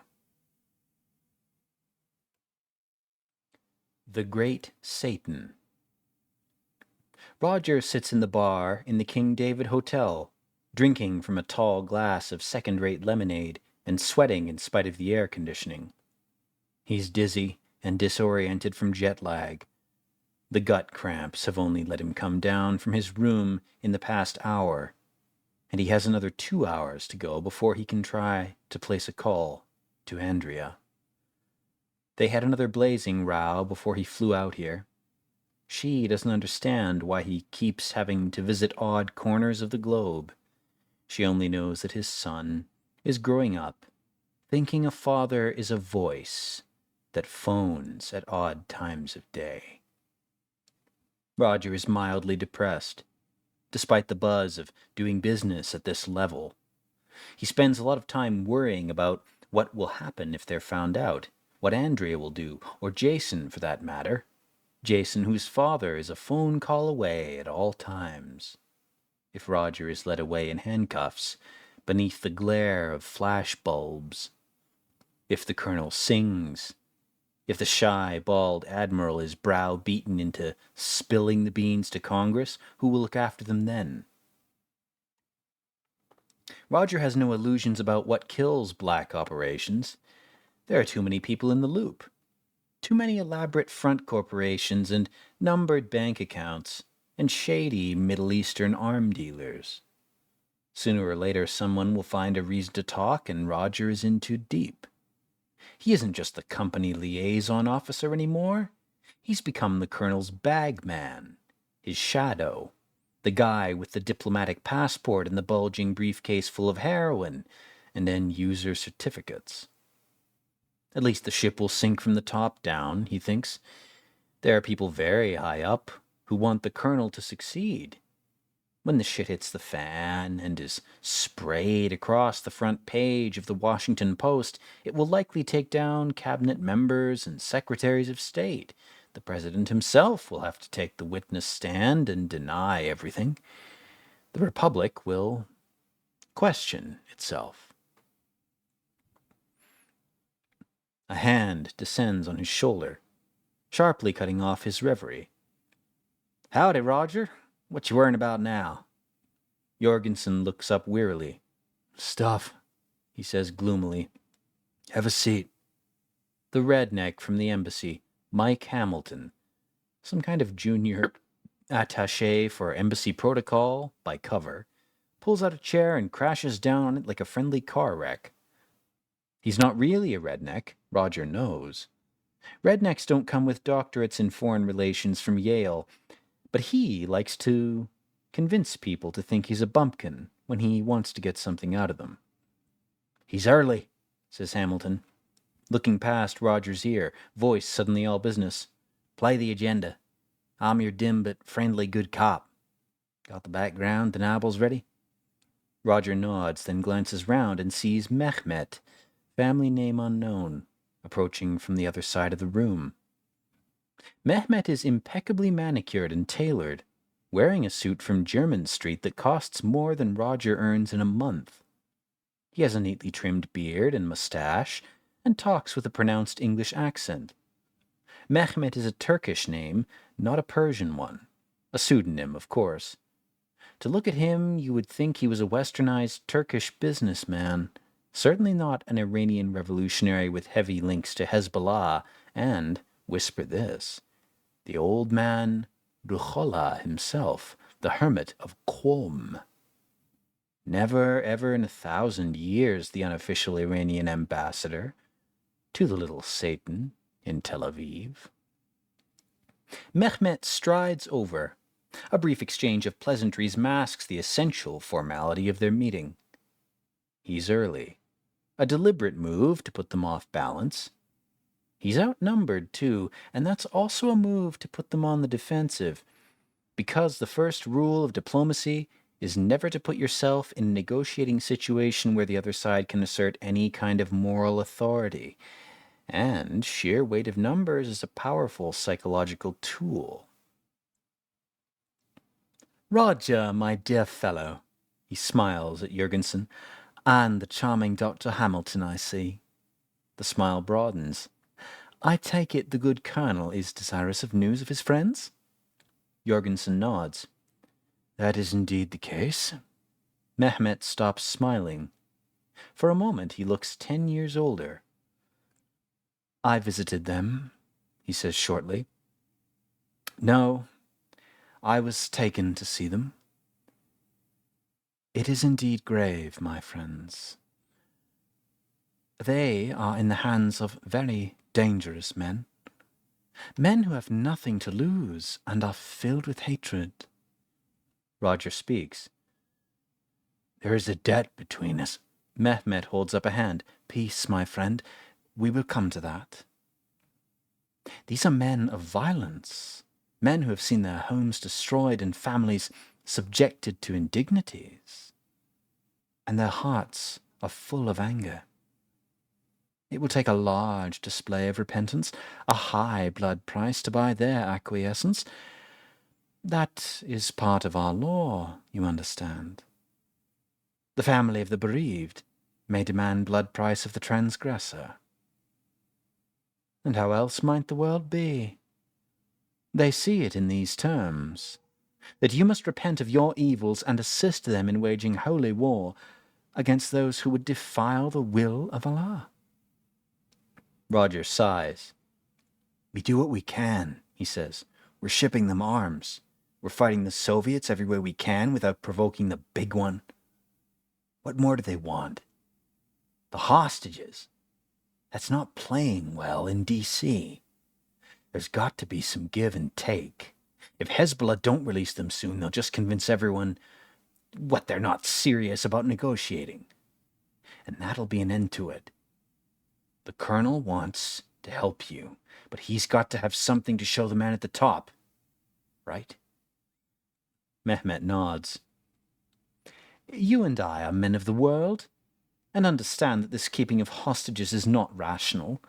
Speaker 1: The Great Satan. Roger sits in the bar in the King David Hotel, drinking from a tall glass of second-rate lemonade and sweating in spite of the air conditioning. He's dizzy and disoriented from jet lag. The gut cramps have only let him come down from his room in the past hour, and he has another 2 hours to go before he can try to place a call to Andrea. They had another blazing row before he flew out here. She doesn't understand why he keeps having to visit odd corners of the globe. She only knows that his son is growing up, thinking a father is a voice that phones at odd times of day. Roger is mildly depressed, despite the buzz of doing business at this level. He spends a lot of time worrying about what will happen if they're found out, what Andrea will do, or Jason for that matter. Jason, whose father is a phone call away at all times. If Roger is led away in handcuffs, beneath the glare of flash bulbs. If the Colonel sings. If the shy, bald admiral is browbeaten into spilling the beans to Congress, who will look after them then? Roger has no illusions about what kills black operations. There are too many people in the loop. Too many elaborate front corporations and numbered bank accounts and shady Middle Eastern arm dealers. Sooner or later someone will find a reason to talk and Roger is in too deep. He isn't just the company liaison officer anymore. He's become the Colonel's bag man, his shadow, the guy with the diplomatic passport and the bulging briefcase full of heroin and end-user certificates. At least the ship will sink from the top down, he thinks. There are people very high up who want the Colonel to succeed. When the shit hits the fan and is sprayed across the front page of the Washington Post, it will likely take down cabinet members and secretaries of state. The president himself will have to take the witness stand and deny everything. The Republic will question itself. A hand descends on his shoulder, sharply cutting off his reverie. "Howdy, Roger. What you worrying about now?" Jorgensen looks up wearily. "Stuff," he says gloomily. "Have a seat." The redneck from the embassy, Mike Hamilton, some kind of junior attaché for embassy protocol by cover, pulls out a chair and crashes down on it like a friendly car wreck. He's not really a redneck, Roger knows. Rednecks don't come with doctorates in foreign relations from Yale, but he likes to convince people to think he's a bumpkin when he wants to get something out of them. "He's early," says Hamilton, looking past Roger's ear, voice suddenly all business. "Play the agenda. I'm your dim but friendly good cop. Got the background, the nibbles ready?" Roger nods, then glances round and sees Mehmet, family name unknown, approaching from the other side of the room. Mehmet is impeccably manicured and tailored, wearing a suit from Jermyn Street that costs more than Roger earns in a month. He has a neatly trimmed beard and mustache, and talks with a pronounced English accent. Mehmet is a Turkish name, not a Persian one. A pseudonym, of course. To look at him, you would think he was a westernized Turkish businessman, certainly not an Iranian revolutionary with heavy links to Hezbollah, and, whisper this, the old man Ruhollah himself, the hermit of Qom. Never, ever in 1,000 years the unofficial Iranian ambassador to the little Satan in Tel Aviv. Mehmet strides over. A brief exchange of pleasantries masks the essential formality of their meeting. He's early. A deliberate move to put them off balance. He's outnumbered, too, and that's also a move to put them on the defensive, because the first rule of diplomacy is never to put yourself in a negotiating situation where the other side can assert any kind of moral authority. And sheer weight of numbers is a powerful psychological tool. "Roger, my dear fellow," he smiles at Jorgensen, "and the charming Dr. Hamilton, I see." The smile broadens. "I take it the good colonel is desirous of news of his friends?" Jorgensen nods. "That is indeed the case." Mehmet stops smiling. For a moment he looks 10 years older. "I visited them," he says shortly. "No, I was taken to see them. It is indeed grave, my friends. They are in the hands of very dangerous men. Men who have nothing to lose and are filled with hatred." Roger speaks. "There is a debt between us." Mehmet holds up a hand. "Peace, my friend. We will come to that. These are men of violence, men who have seen their homes destroyed and families subjected to indignities, and their hearts are full of anger. It will take a large display of repentance, a high blood price to buy their acquiescence. That is part of our law, you understand. The family of the bereaved may demand blood price of the transgressor. And how else might the world be? They see it in these terms, that you must repent of your evils and assist them in waging holy war against those who would defile the will of Allah." Roger sighs. "We do what we can," he says. "We're shipping them arms. We're fighting the Soviets every way we can without provoking the big one. What more do they want? The hostages. That's not playing well in D.C. There's got to be some give and take. If Hezbollah don't release them soon, they'll just convince everyone they're not serious about negotiating. And that'll be an end to it. The colonel wants to help you, but he's got to have something to show the man at the top. Right?" Mehmet nods.
Speaker 2: You and I are men of the world, and understand that this keeping of hostages is not rational.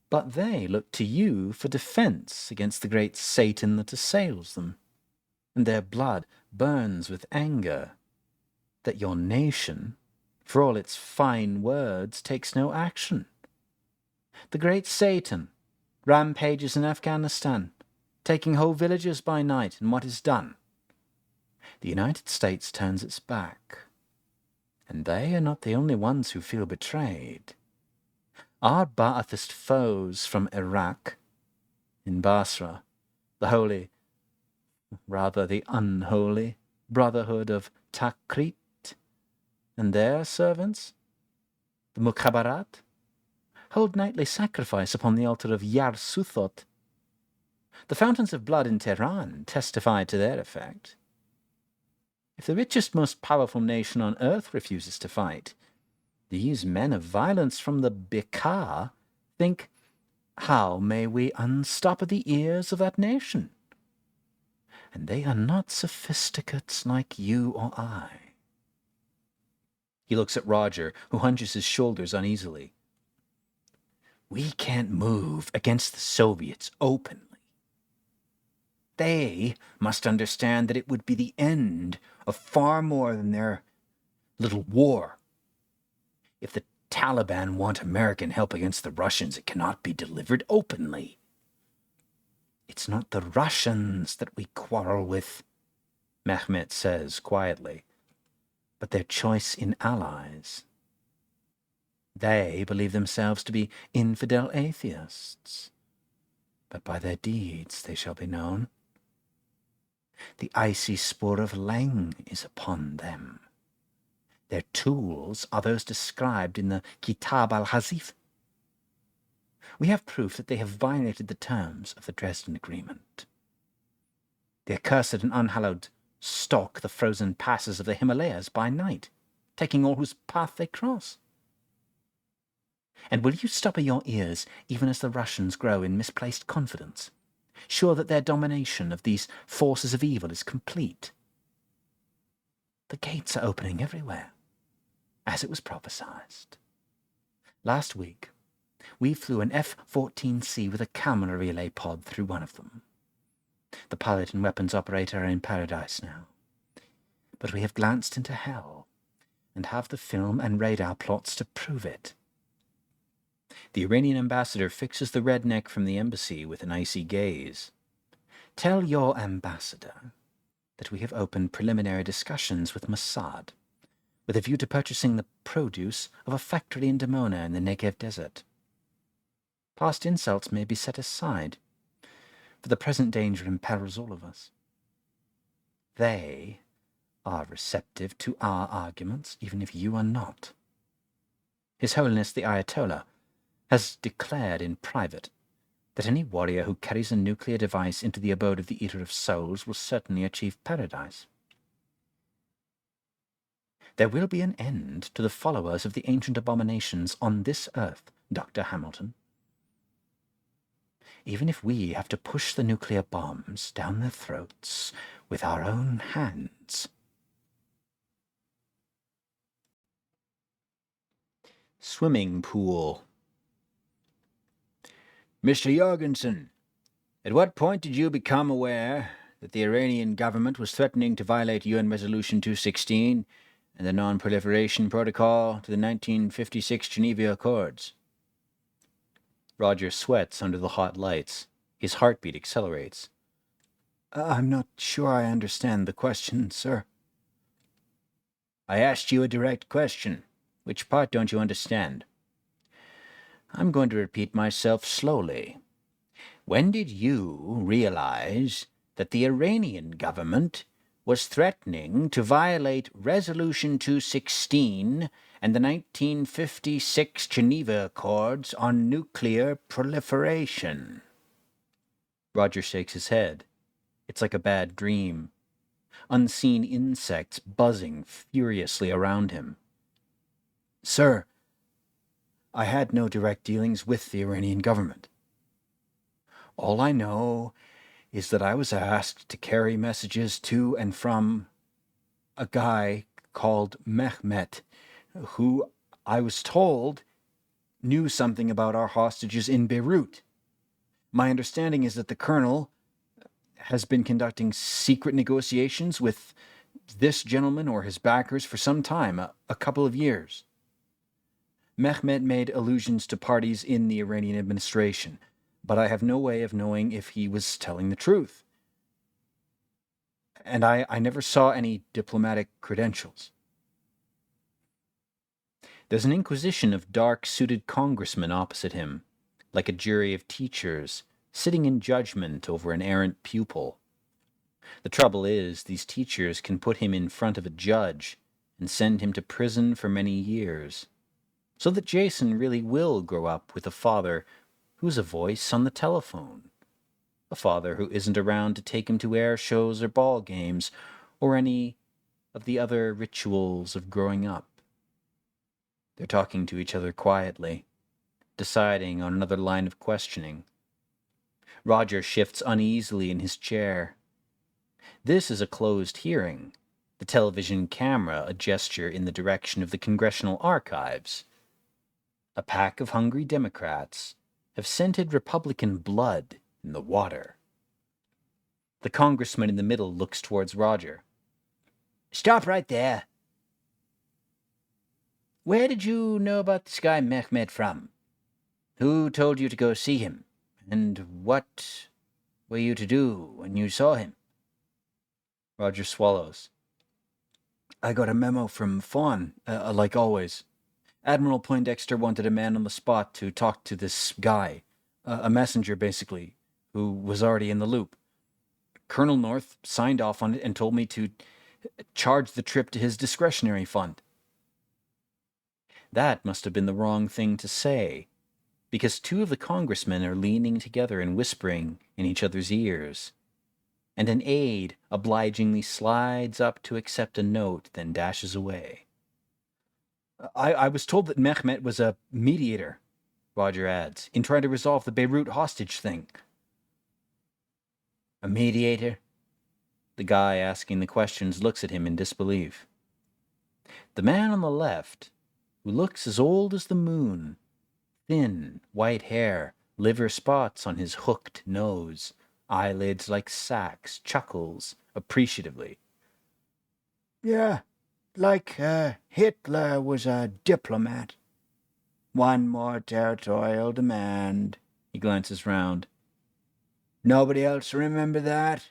Speaker 2: But they look to you for defense against the great Satan that assails them, and their blood burns with anger that your nation, for all its fine words, takes no action. The great Satan rampages in Afghanistan, taking whole villages by night, and what is done? The United States turns its back, and they are not the only ones who feel betrayed. Our Ba'athist foes from Iraq, in Basra, the holy, rather the unholy, Brotherhood of Takrit, and their servants, the Mukhabarat, hold nightly sacrifice upon the altar of Yar Suthot. The fountains of blood in Tehran testify to their effect. If the richest, most powerful nation on earth refuses to fight, these men of violence from the Bikar think, how may we unstop the ears of that nation? And they are not sophisticates like you or I. He looks at Roger, who hunches his shoulders uneasily. We can't move against the Soviets openly. They must understand that it would be the end of far more than their little war. If the Taliban want American help against the Russians, it cannot be delivered openly. It's not the Russians that we quarrel with, Mehmet says quietly, but their choice in allies. They believe themselves to be infidel atheists, but by their deeds they shall be known. The icy spore of Leng is upon them. Their tools are those described in the Kitab al-Hazif. We have proof that they have violated the terms of the Dresden Agreement. The accursed and unhallowed stalk the frozen passes of the Himalayas by night, taking all whose path they cross. And will you stop your ears even as the Russians grow in misplaced confidence, sure that their domination of these forces of evil is complete? The gates are opening everywhere, as it was prophesied. Last week, we flew an F-14C with a camera relay pod through one of them. The pilot and weapons operator are in paradise now. But we have glanced into hell, and have the film and radar plots to prove it. The Iranian ambassador fixes the redneck from the embassy with an icy gaze. Tell your ambassador that we have opened preliminary discussions with Mossad, with a view to purchasing the produce of a factory in Dimona in the Negev desert. Past insults may be set aside, for the present danger imperils all of us. They are receptive to our arguments, even if you are not. His Holiness the Ayatollah has declared in private that any warrior who carries a nuclear device into the abode of the Eater of Souls will certainly achieve paradise. There will be an end to the followers of the ancient abominations on this earth, Dr. Hamilton. Even if we have to push the nuclear bombs down their throats with our own hands. Swimming pool. Mr. Jorgensen, at what point did you become aware that the Iranian government was threatening to violate UN Resolution 216 and the Non-Proliferation Protocol to the 1956 Geneva Accords? Roger sweats under the hot lights. His heartbeat accelerates. I'm not sure I understand the question, sir. I asked you a direct question. Which part don't you understand? I'm going to repeat myself slowly. When did you realize that the Iranian government was threatening to violate Resolution 216 and the 1956 Geneva Accords on nuclear proliferation? Roger shakes his head. It's like a bad dream. Unseen insects buzzing furiously around him. Sir, I had no direct dealings with the Iranian government. All I know is that I was asked to carry messages to and from a guy
Speaker 1: called Mehmet, who I was told knew something about our hostages in Beirut. My understanding is that the colonel has been conducting secret negotiations with this gentleman or his backers for some time, a couple of years. Mehmet made allusions to parties in the Iranian administration, but I have no way of knowing if he was telling the truth. And I never saw any diplomatic credentials. There's an inquisition of dark-suited congressmen opposite him, like a jury of teachers, sitting in judgment over an errant pupil. The trouble is, these teachers can put him in front of a judge and send him to prison for many years, so that Jason really will grow up with a father who's a voice on the telephone, a father who isn't around to take him to air shows or ball games, or any of the other rituals of growing up. They're talking to each other quietly, deciding on another line of questioning. Roger shifts uneasily in his chair. This is a closed hearing, the television camera a gesture in the direction of the Congressional Archives. A pack of hungry Democrats have scented Republican blood in the water. The congressman in the middle looks towards Roger. "Stop right there. Where did you know about this guy Mehmet from? Who told you to go see him? And what were you to do when you saw him?" Roger swallows. "I got a memo from Fawn, like always. Admiral Poindexter wanted a man on the spot to talk to this guy, a messenger, basically, who was already in the loop. Colonel North signed off on it and told me to charge the trip to his discretionary fund." That must have been the wrong thing to say, because two of the congressmen are leaning together and whispering in each other's ears, and an aide obligingly slides up to accept a note, then dashes away. I was told that Mehmet was a mediator," Roger adds, "in trying to resolve the Beirut hostage thing." "A mediator?" The guy asking the questions looks at him in disbelief. The man on the left, who looks as old as the moon, thin, white hair, liver spots on his hooked nose, eyelids like sacks, chuckles appreciatively. "Yeah, like Hitler was a diplomat. One more territorial demand." He glances round. "Nobody else remember that?"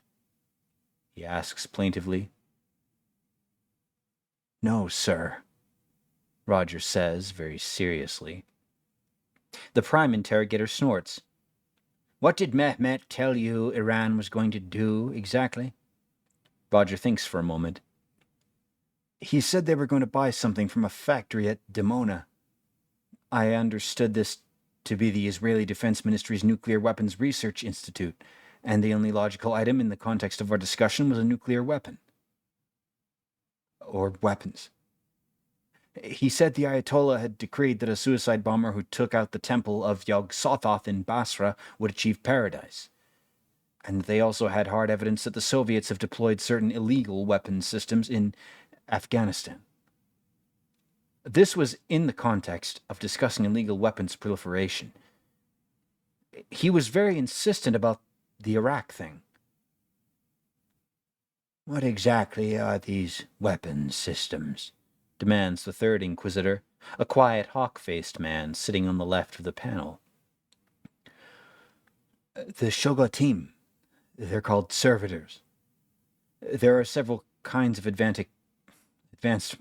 Speaker 1: he asks plaintively. "No, sir," Roger says very seriously. The prime interrogator snorts. "What did Mehmet tell you Iran was going to do exactly?" Roger thinks for a moment. "He said they were going to buy something from a factory at Dimona. I understood this to be the Israeli Defense Ministry's Nuclear Weapons Research Institute, and the only logical item in the context of our discussion was a nuclear weapon. Or weapons. He said the Ayatollah had decreed that a suicide bomber who took out the temple of Yog-Sothoth in Basra would achieve paradise. And they also had hard evidence that the Soviets have deployed certain illegal weapons systems in Afghanistan. This was in the context of discussing illegal weapons proliferation. He was very insistent about the Iraq thing." "What exactly are these weapons systems?" demands the third inquisitor, a quiet, hawk-faced man sitting on the left of the panel. "The Shogatim. They're called servitors. There are several kinds of advanced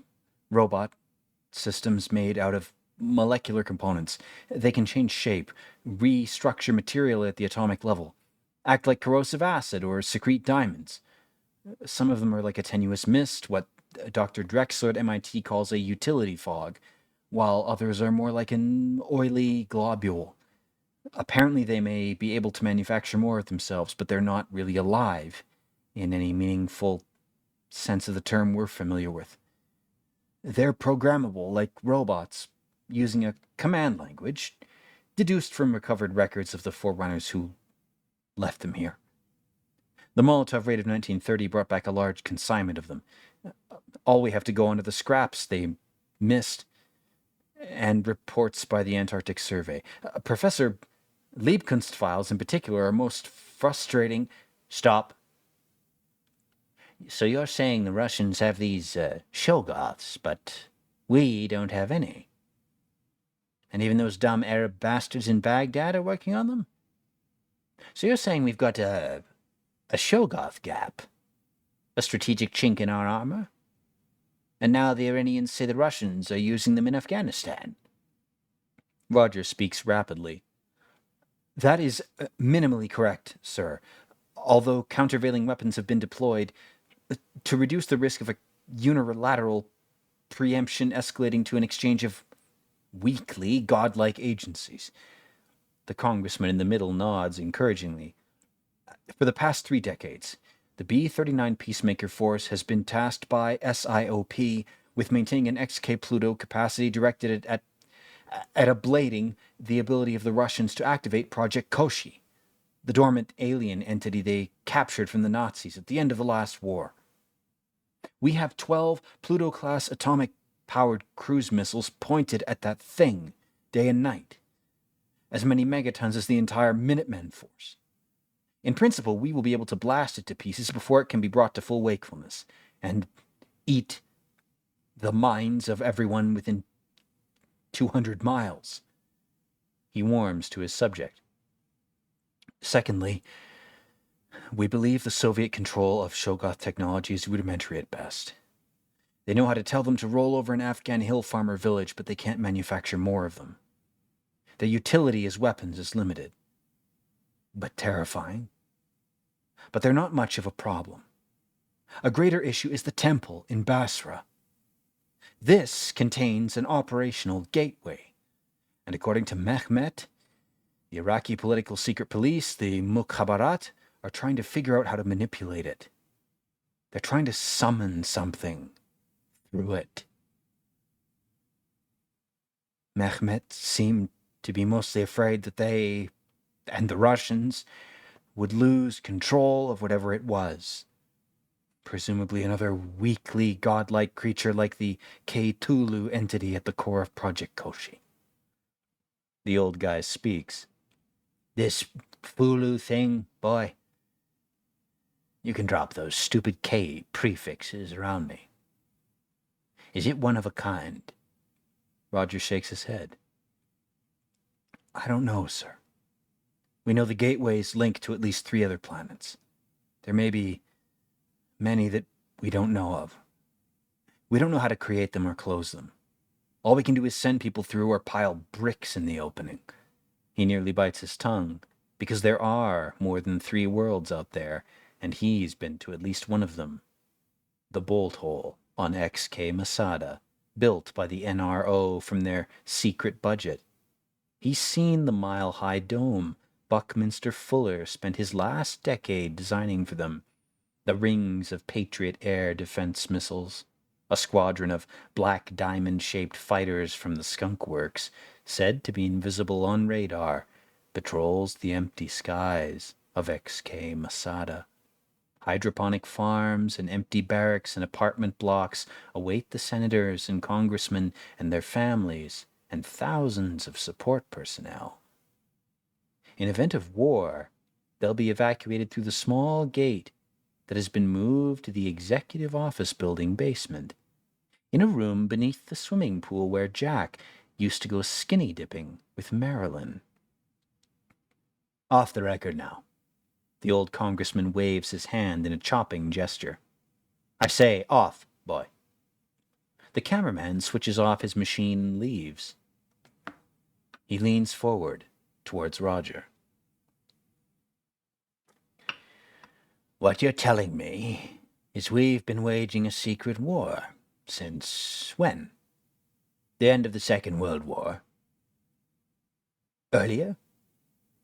Speaker 1: robot systems made out of molecular components. They can change shape, restructure material at the atomic level, act like corrosive acid or secrete diamonds. Some of them are like a tenuous mist, what Dr. Drexler at MIT calls a utility fog, while others are more like an oily globule. Apparently they may be able to manufacture more of themselves, but they're not really alive in any meaningful sense of the term we're familiar with. They're programmable like robots, using a command language, deduced from recovered records of the forerunners who left them here. The Molotov raid of 1930 brought back a large consignment of them. All we have to go on are the scraps they missed and reports by the Antarctic Survey. Professor Liebkunst files in particular are most frustrating. Stop.
Speaker 2: So you're saying the Russians have these Shoggoths, but we don't have any? And even those dumb Arab bastards in Baghdad are working on them? So you're saying we've got a Shoggoth gap? A strategic chink in our armor? And now the Iranians say the Russians are using them in Afghanistan?
Speaker 1: Roger speaks rapidly. That is minimally correct, sir. Although countervailing weapons have been deployed, to reduce the risk of a unilateral preemption escalating to an exchange of weakly, godlike agencies. The congressman in the middle nods encouragingly. For the past 3 decades, the B-39 Peacemaker Force has been tasked by SIOP with maintaining an XK Pluto capacity directed at ablating the ability of the Russians to activate Project Koshi, the dormant alien entity they captured from the Nazis at the end of the last war. We have 12 Pluto-class atomic-powered cruise missiles pointed at that thing, day and night. As many megatons as the entire Minutemen force. In principle, we will be able to blast it to pieces before it can be brought to full wakefulness, and eat the minds of everyone within 200 miles. He warms to his subject. Secondly, we believe the Soviet control of Shoggoth technology is rudimentary at best. They know how to tell them to roll over an Afghan hill farmer village, but they can't manufacture more of them. Their utility as weapons is limited, but terrifying. But they're not much of a problem. A greater issue is the temple in Basra. This contains an operational gateway, and according to Mehmet, the Iraqi political secret police, the Mukhabarat, are trying to figure out how to manipulate it. They're trying to summon something through it. Mehmet seemed to be mostly afraid that they, and the Russians, would lose control of whatever it was. Presumably another weakly, godlike creature like the K-Tulu entity at the core of Project Koshi. The old guy speaks.
Speaker 2: This Fulu thing, boy. You can drop those stupid K prefixes around me. Is it one of a kind?
Speaker 1: Roger shakes his head. I don't know, sir. We know the gateway's linked to at least 3 other planets. There may be many that we don't know of. We don't know how to create them or close them. All we can do is send people through or pile bricks in the opening. He nearly bites his tongue, because there are more than 3 worlds out there, and he's been to at least one of them. The bolt hole on XK Masada, built by the NRO from their secret budget. He's seen the mile-high dome Buckminster Fuller spent his last decade designing for them, the rings of Patriot air defense missiles, a squadron of black diamond-shaped fighters from the Skunk Works, said to be invisible on radar, patrols the empty skies of XK Masada. Hydroponic farms and empty barracks and apartment blocks await the senators and congressmen and their families and thousands of support personnel. In event of war, they'll be evacuated through the small gate that has been moved to the executive office building basement, in a room beneath the swimming pool where Jack used to go skinny dipping with Marilyn. Off the record now. The old congressman waves his hand in a chopping gesture. I say, off, boy. The cameraman switches off his machine and leaves. He leans forward towards Roger. What you're telling me is we've been waging a secret war since when? The end of the Second World War? Earlier?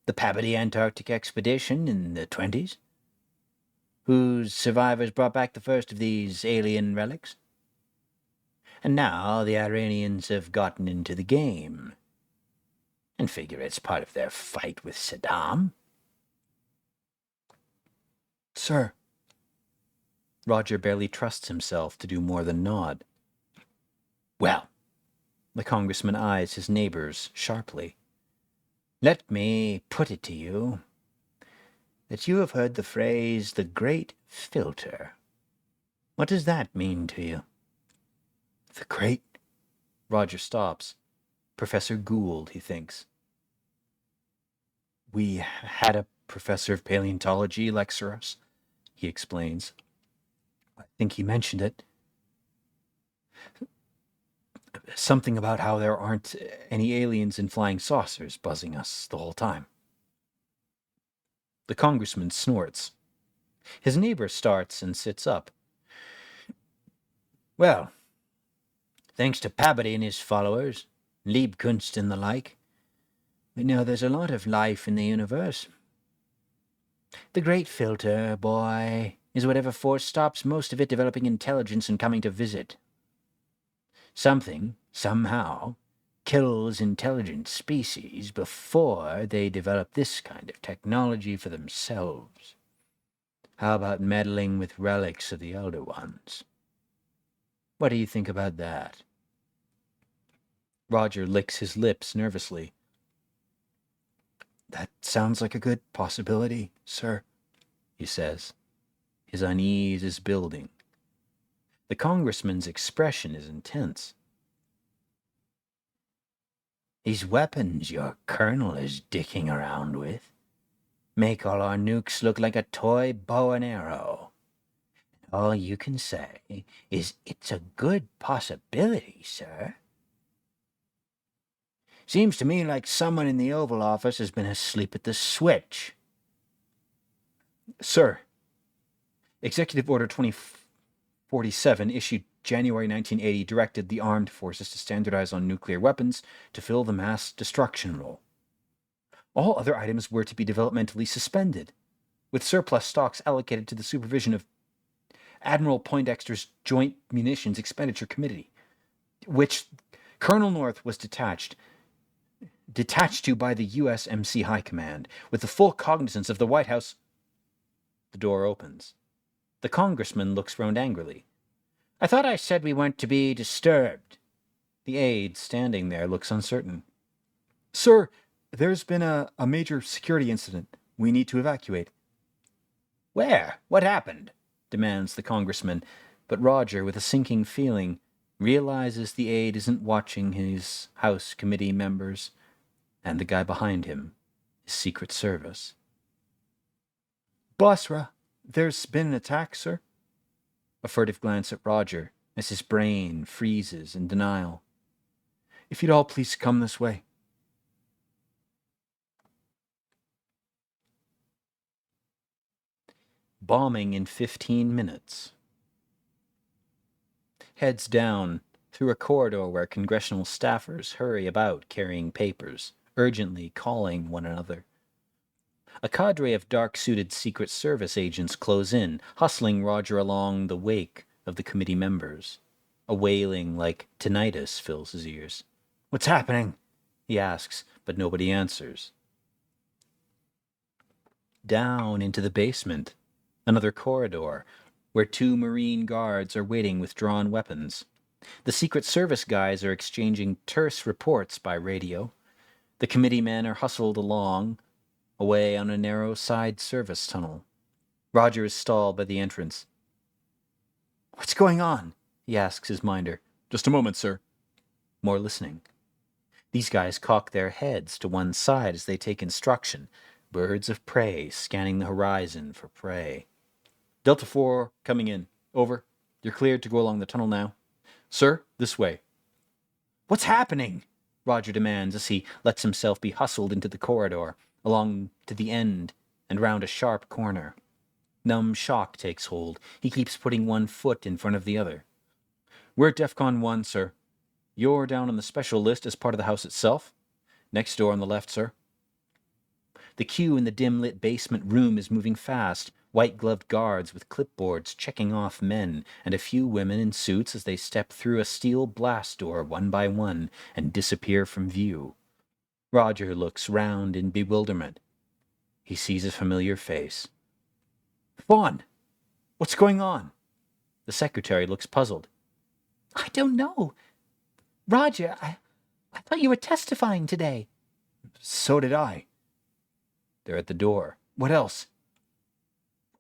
Speaker 1: The Pabody Antarctic expedition in the 20s? Whose survivors brought back the first of these alien relics? And now the Iranians have gotten into the game. And figure it's part of their fight with Saddam. Sir, Roger barely trusts himself to do more than nod. Well, the congressman eyes his neighbors sharply. Let me put it to you that you have heard the phrase, the great filter. What does that mean to you? The great... Roger stops. Professor Gould, he thinks. We had a professor of paleontology lecture us, he explains. I think he mentioned it. Something about how there aren't any aliens in flying saucers buzzing us the whole time. The congressman snorts. His neighbor starts and sits up. Well, thanks to Pabody and his followers, Liebkunst and the like, we know there's a lot of life in the universe. The great filter, boy, is whatever force stops most of it developing intelligence and coming to visit. Something, somehow, kills intelligent species before they develop this kind of technology for themselves. How about meddling with relics of the elder ones? What do you think about that? Roger licks his lips nervously. That sounds like a good possibility, sir, he says. His unease is building. The congressman's expression is intense. These weapons your colonel is dicking around with make all our nukes look like a toy bow and arrow. All you can say is it's a good possibility, sir. Seems to me like someone in the Oval Office has been asleep at the switch. Sir, Executive Order 2047, issued January 1980, directed the armed forces to standardize on nuclear weapons to fill the mass destruction role. All other items were to be developmentally suspended, with surplus stocks allocated to the supervision of Admiral Poindexter's Joint Munitions Expenditure Committee, which Colonel North was detached to by the USMC High Command, with the full cognizance of the White House. The door opens. The congressman looks round angrily. I thought I said we weren't to be disturbed. The aide, standing there, looks uncertain. Sir, there's been a major security incident. We need to evacuate. Where? What happened? Demands the congressman, but Roger, with a sinking feeling, realizes the aide isn't watching his House committee members, and the guy behind him is Secret Service. Basra, there's been an attack, sir? A furtive glance at Roger as his brain freezes in denial. If you'd all please come this way. Bombing in 15 minutes. Heads down, through a corridor where congressional staffers hurry about carrying papers, urgently calling one another. A cadre of dark-suited Secret Service agents close in, hustling Roger along the wake of the committee members. A wailing like tinnitus fills his ears. What's happening? He asks, but nobody answers. Down into the basement, another corridor, where 2 Marine guards are waiting with drawn weapons. The Secret Service guys are exchanging terse reports by radio. The committee men are hustled along, away on a narrow side service tunnel. Roger is stalled by the entrance. What's going on? He asks his minder. Just a moment, sir. More listening. These guys cock their heads to one side as they take instruction. Birds of prey scanning the horizon for prey. Delta 4 coming in. Over. You're cleared to go along the tunnel now. Sir, this way. What's happening? Roger demands as he lets himself be hustled into the corridor, along to the end and round a sharp corner. Numb shock takes hold. He keeps putting one foot in front of the other. We're at DEFCON 1, sir. You're down on the special list as part of the house itself. Next door on the left, sir. The queue in the dim-lit basement room is moving fast, white-gloved guards with clipboards checking off men, and a few women in suits as they step through a steel blast door one by one and disappear from view. Roger looks round in bewilderment. He sees a familiar face. Vaughn! What's going on? The secretary looks puzzled.
Speaker 2: I don't know. Roger, I thought you were testifying today.
Speaker 1: So did I. They're at the door. What else?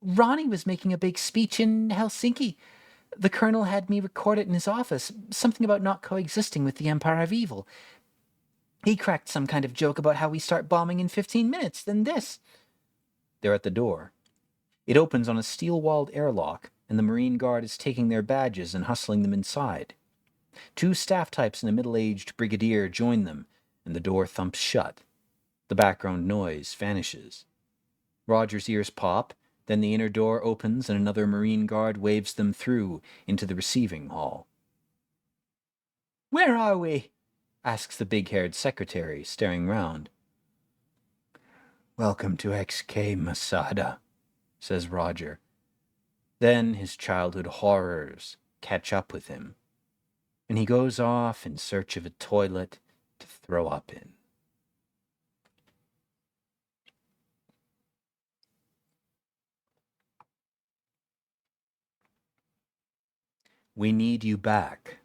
Speaker 2: Ronnie was making a big speech in Helsinki. The colonel had me record it in his office, something about not coexisting with the Empire of Evil. He cracked some kind of joke about how we start bombing in 15 minutes, then this.
Speaker 1: They're at the door. It opens on a steel-walled airlock, and the Marine Guard is taking their badges and hustling them inside. 2 staff types and a middle-aged brigadier join them, and the door thumps shut. The background noise vanishes. Roger's ears pop, then the inner door opens and another Marine Guard waves them through into the receiving hall.
Speaker 2: Where are we?
Speaker 1: Asks the big-haired secretary, staring round. Welcome to XK, Masada, says Roger. Then his childhood horrors catch up with him, and he goes off in search of a toilet to throw up in. We Need You Back.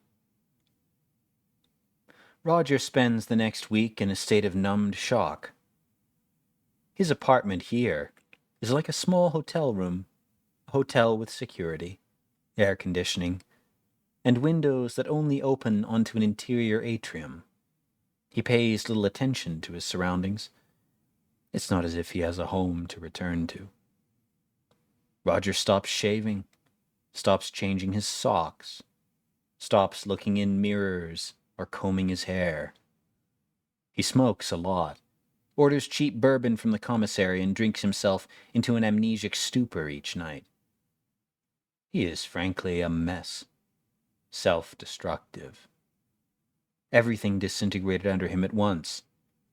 Speaker 1: Roger spends the next week in a state of numbed shock. His apartment here is like a small hotel room, a hotel with security, air conditioning, and windows that only open onto an interior atrium. He pays little attention to his surroundings. It's not as if he has a home to return to. Roger stops shaving, stops changing his socks, stops looking in mirrors or combing his hair. He smokes a lot, orders cheap bourbon from the commissary, and drinks himself into an amnesic stupor each night. He is frankly a mess, self-destructive. Everything disintegrated under him at once.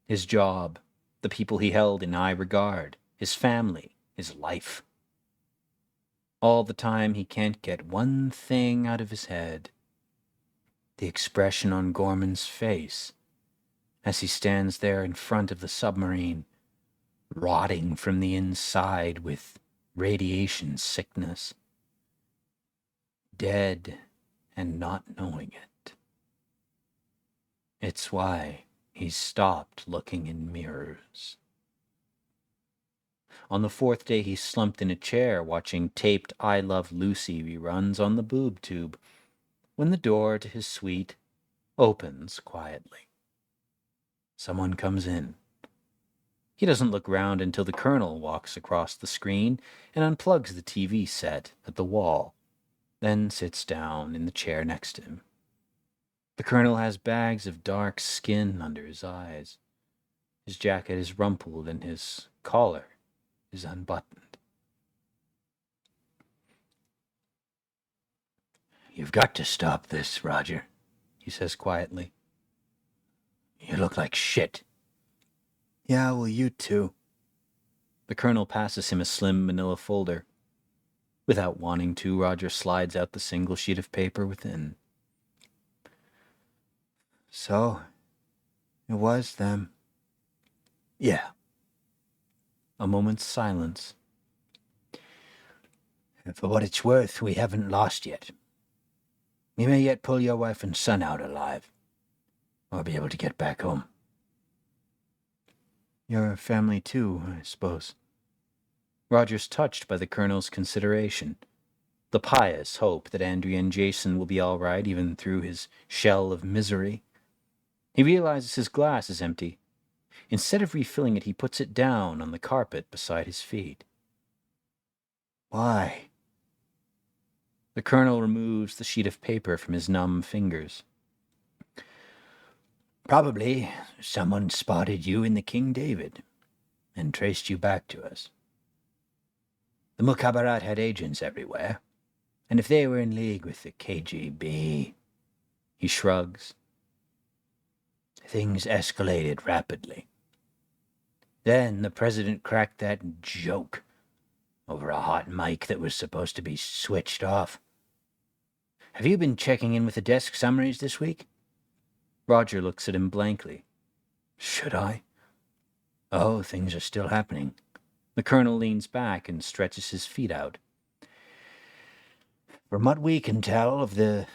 Speaker 1: His job, the people he held in high regard, his family, his life. All the time he can't get one thing out of his head. The expression on Gorman's face as he stands there in front of the submarine, rotting from the inside with radiation sickness. Dead and not knowing it. It's why he's stopped looking in mirrors. On the 4th day, he slumped in a chair watching taped I Love Lucy reruns on the boob tube when the door to his suite opens quietly. Someone comes in. He doesn't look round until the colonel walks across the screen and unplugs the TV set at the wall, then sits down in the chair next to him. The colonel has bags of dark skin under his eyes. His jacket is rumpled and his collar is unbuttoned. "You've got to stop this, Roger," he says quietly. "You look like shit." "Yeah, well, you too." The colonel passes him a slim manila folder. Without wanting to, Roger slides out the single sheet of paper within. "So, it was them." "Yeah." A moment's silence. "For what it's worth, we haven't lost yet. We may yet pull your wife and son out alive, or be able to get back home." "Your family too, I suppose." Roger's touched by the colonel's consideration, the pious hope that Andrea and Jason will be all right even through his shell of misery. He realizes his glass is empty. Instead of refilling it, he puts it down on the carpet beside his feet. "Why?" The colonel removes the sheet of paper from his numb fingers. "Probably someone spotted you in the King David and traced you back to us. The Mukhabarat had agents everywhere, and if they were in league with the KGB..." He shrugs. "Things escalated rapidly. Then the president cracked that joke over a hot mic that was supposed to be switched off. Have you been checking in with the desk summaries this week?" Roger looks at him blankly. "Should I?" "Oh, things are still happening." The colonel leans back and stretches his feet out.
Speaker 2: From what we can tell of the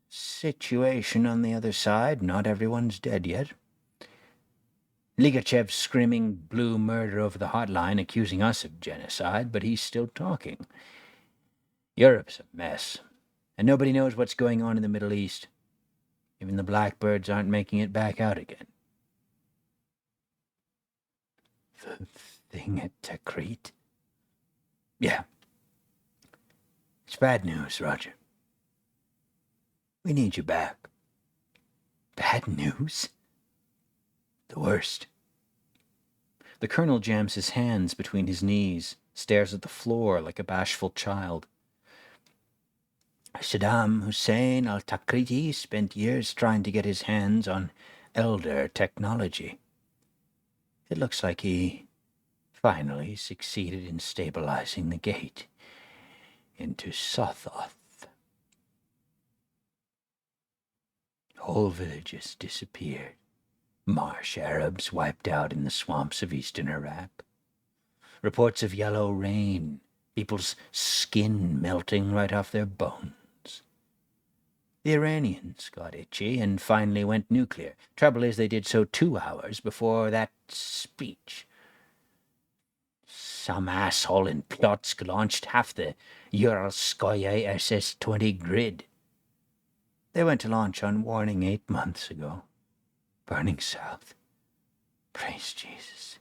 Speaker 2: situation on the other side, not everyone's dead yet. Ligachev's screaming blue murder over the hotline, accusing us of genocide, but he's still talking. Europe's a mess, and nobody knows what's going on in the Middle East. Even the blackbirds aren't making it back out again. The thing at Tikrit? Yeah. It's bad news, Roger. We need you back. Bad news? The worst. The colonel jams his hands between his knees, stares at the floor like a bashful child. Saddam Hussein al-Takriti spent years trying to get his hands on elder technology. It looks like he finally succeeded in stabilizing the gate into Sothoth. Whole villages disappeared. Marsh Arabs wiped out in the swamps of eastern Iraq. Reports of yellow rain, people's skin melting right off their bones. The Iranians got itchy and finally went nuclear. Trouble is they did so 2 hours before that speech. Some asshole in Plotsk launched half the Uralskaya SS-20 grid. They went to launch on warning 8 months ago. Burning south. Praise Jesus.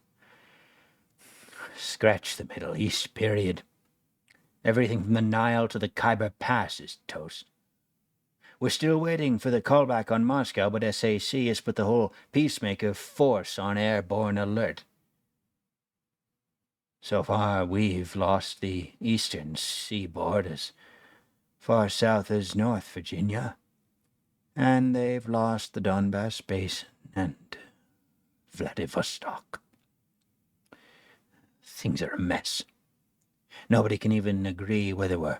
Speaker 2: Scratch the Middle East, period. Everything from the Nile to the Khyber Pass is toast. We're still waiting for the callback on Moscow, but SAC has put the whole peacemaker force on airborne alert. So far, we've lost the eastern seaboard as far south as North Virginia, and they've lost the Donbass Basin and Vladivostok. Things are a mess. Nobody can even agree whether we're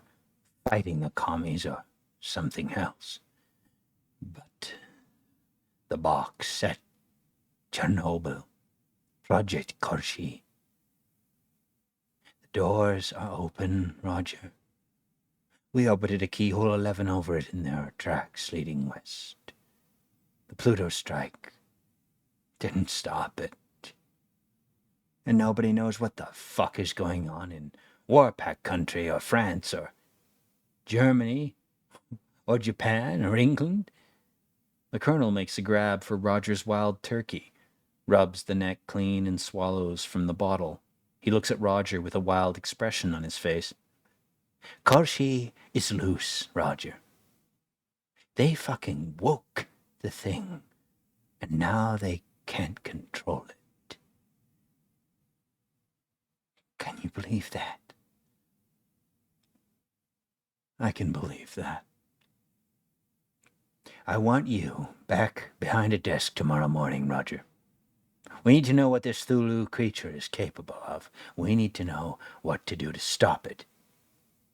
Speaker 2: fighting the commies or something else. But the box at Chernobyl, Project Korshi. The doors are open, Roger. We orbited a keyhole 11 over it, and there are tracks leading west. The Pluto strike didn't stop it. And nobody knows what the fuck is going on in Warpack country or France or Germany or Japan or England. The colonel makes a grab for Roger's wild turkey, rubs the neck clean and swallows from the bottle. He looks at Roger with a wild expression on his face. Korshi is loose, Roger. They fucking woke the thing, and now they can't control it. Can you believe that? I can believe that. I want you back behind a desk tomorrow morning, Roger. We need to know what this Thulu creature is capable of. We need to know what to do to stop it.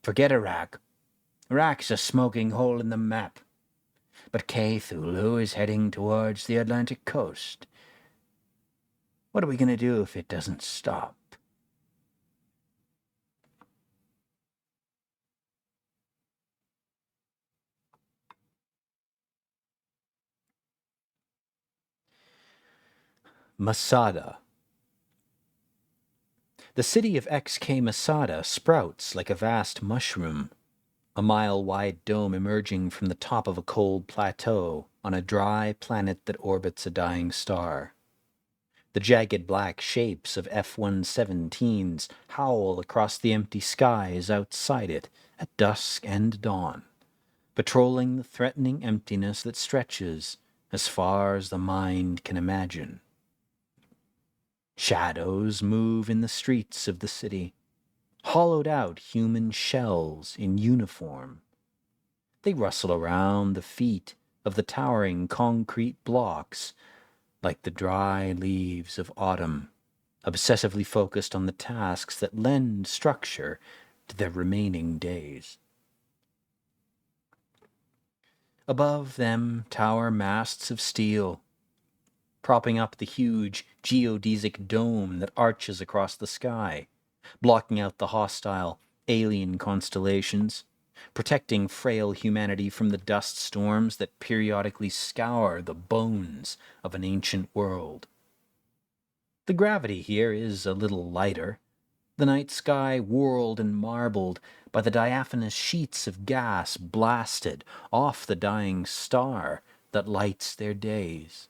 Speaker 2: Forget Iraq. Iraq's a smoking hole in the map. But K-Thulu is heading towards the Atlantic coast. What are we going to do if it doesn't stop? Masada. The city of XK Masada sprouts like a vast mushroom, a mile-wide dome emerging from the top of a cold plateau on a dry planet that orbits a dying star. The jagged black shapes of F-117s howl across the empty skies outside it at dusk and dawn, patrolling the threatening emptiness that stretches as far as the mind can imagine. Shadows move in the streets of the city, hollowed-out human shells in uniform. They rustle around the feet of the towering concrete blocks like the dry leaves of autumn, obsessively focused on the tasks that lend structure to their remaining days. Above them tower masts of steel, propping up the huge geodesic dome that arches across the sky, blocking out the hostile alien constellations,
Speaker 1: protecting frail humanity from the dust storms that periodically scour the bones of an ancient world. The gravity here is a little lighter, the night sky whorled and marbled by the diaphanous sheets of gas blasted off the dying star that lights their days.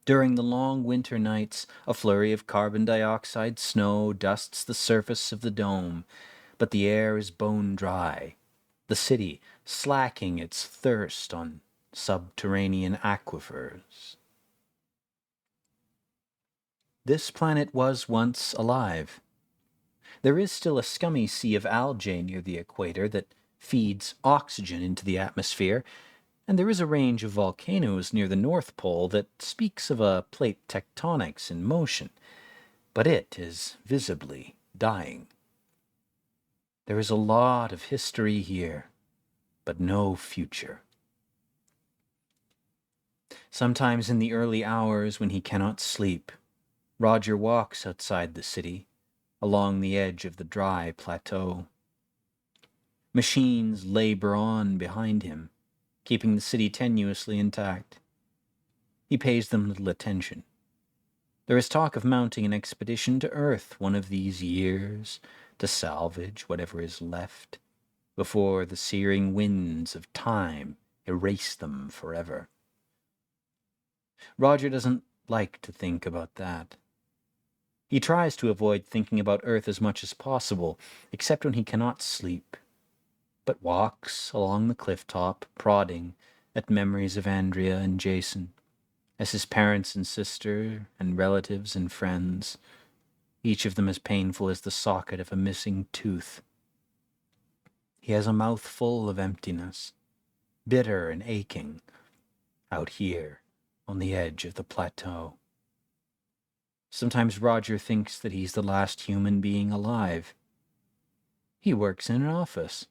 Speaker 1: During the long winter nights, a flurry of carbon dioxide snow dusts the surface of the dome, but the air is bone dry, the city slacking its thirst on subterranean aquifers. This planet was once alive. There is still a scummy sea of algae near the equator that feeds oxygen into the atmosphere, and there is a range of volcanoes near the North Pole that speaks of a plate tectonics in motion, but it is visibly dying. There is a lot of history here, but no future. Sometimes in the early hours when he cannot sleep, Roger walks outside the city, along the edge of the dry plateau. Machines labor on behind him, keeping the city tenuously intact. He pays them little attention. There is talk of mounting an expedition to Earth one of these years to salvage whatever is left before the searing winds of time erase them forever. Roger doesn't like to think about that. He tries to avoid thinking about Earth as much as possible, except when he cannot sleep, but walks along the cliff top, prodding at memories of Andrea and Jason, as his parents and sister and relatives and friends, each of them as painful as the socket of a missing tooth. He has a mouthful of emptiness, bitter and aching, out here on the edge of the plateau. Sometimes Roger thinks that he's the last human being alive. He works in an office,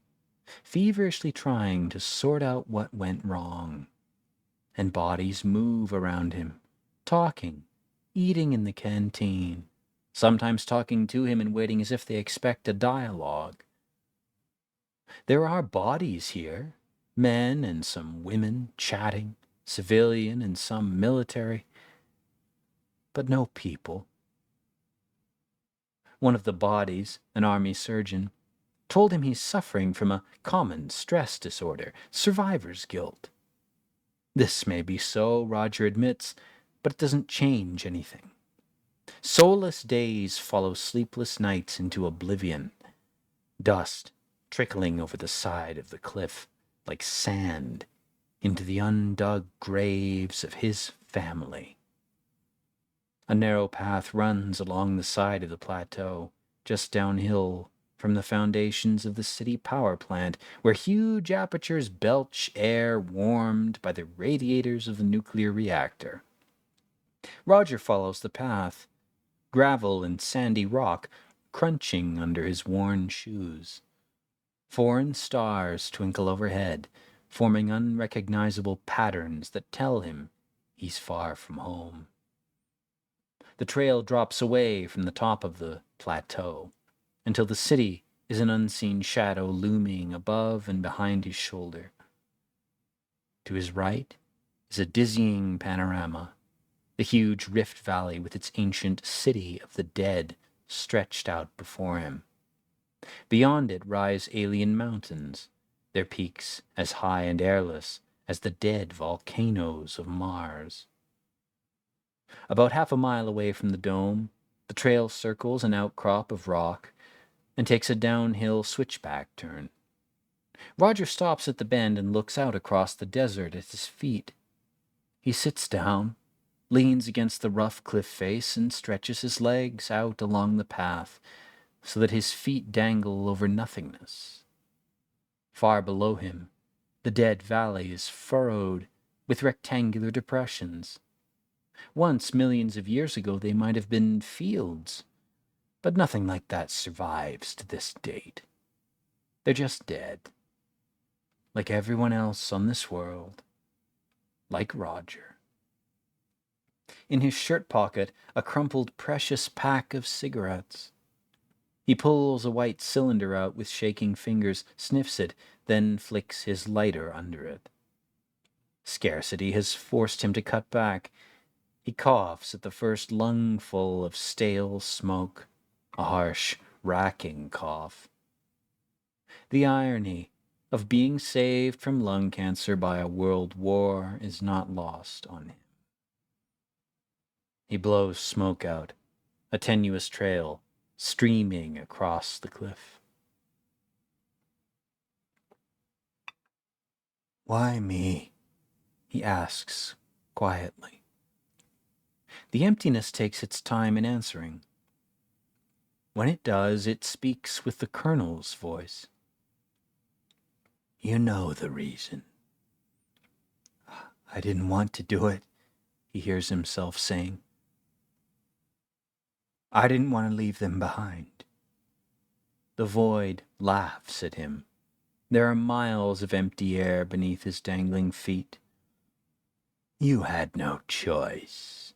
Speaker 1: feverishly trying to sort out what went wrong. And bodies move around him, talking, eating in the canteen, sometimes talking to him and waiting as if they expect a dialogue. There are bodies here, men and some women chatting, civilian and some military, but no people. One of the bodies, an army surgeon, told him he's suffering from a common stress disorder, survivor's guilt. This may be so, Roger admits, but it doesn't change anything. Soulless days follow sleepless nights into oblivion, dust trickling over the side of the cliff like sand into the undug graves of his family. A narrow path runs along the side of the plateau, just downhill from the foundations of the city power plant, where huge apertures belch air warmed by the radiators of the nuclear reactor. Roger follows the path, gravel and sandy rock crunching under his worn shoes. Foreign stars twinkle overhead, forming unrecognizable patterns that tell him he's far from home. The trail drops away from the top of the plateau until the city is an unseen shadow looming above and behind his shoulder. To his right is a dizzying panorama, the huge Rift Valley with its ancient city of the dead stretched out before him. Beyond it rise alien mountains, their peaks as high and airless as the dead volcanoes of Mars. About half a mile away from the dome, the trail circles an outcrop of rock and takes a downhill switchback turn. Roger stops at the bend and looks out across the desert at his feet. He sits down, leans against the rough cliff face, and stretches his legs out along the path so that his feet dangle over nothingness. Far below him, the dead valley is furrowed with rectangular depressions. Once, millions of years ago, they might have been fields, but nothing like that survives to this date. They're just dead, like everyone else on this world, like Roger. In his shirt pocket, a crumpled precious pack of cigarettes. He pulls a white cylinder out with shaking fingers, sniffs it, then flicks his lighter under it. Scarcity has forced him to cut back. He coughs at the first lungful of stale smoke, a harsh, racking cough. The irony of being saved from lung cancer by a world war is not lost on him. He blows smoke out, a tenuous trail streaming across the cliff. Why me? He asks quietly. The emptiness takes its time in answering. When it does, it speaks with the colonel's voice. You know the reason. I didn't want to do it, he hears himself saying. I didn't want to leave them behind. The void laughs at him. There are miles of empty air beneath his dangling feet. You had no choice.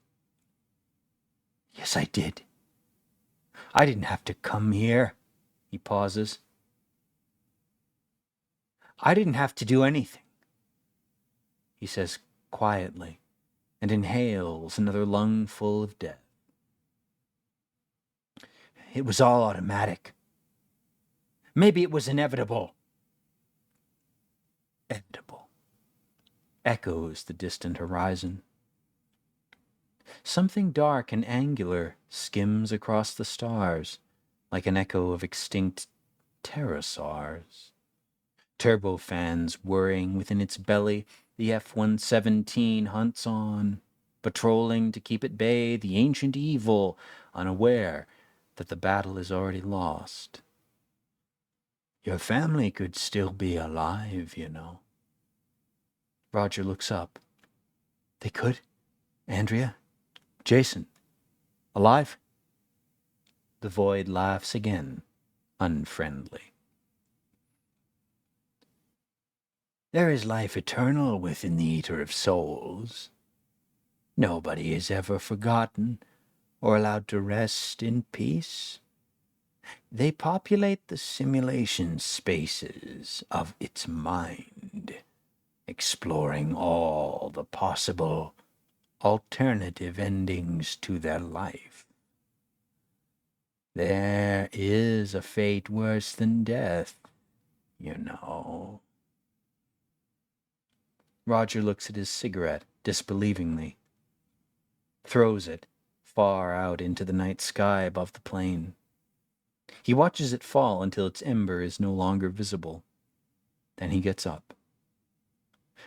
Speaker 1: Yes, I did. I didn't have to come here. He pauses. I didn't have to do anything, he says quietly, and inhales another lungful of death. It was all automatic. Maybe it was inevitable. Inevitable, echoes the distant horizon. Something dark and angular skims across the stars, like an echo of extinct pterosaurs. Turbofans whirring within its belly, the F-117 hunts on, patrolling to keep at bay the ancient evil, unaware that the battle is already lost. Your family could still be alive, you know. Roger looks up. They could? Andrea? Jason? Alive? The void laughs again, unfriendly. There is life eternal within the Eater of Souls. Nobody is ever forgotten or allowed to rest in peace. They populate the simulation spaces of its mind, exploring all the possible alternative endings to their life. There is a fate worse than death, you know. Roger looks at his cigarette disbelievingly, throws it far out into the night sky above the plain. He watches it fall until its ember is no longer visible. Then he gets up.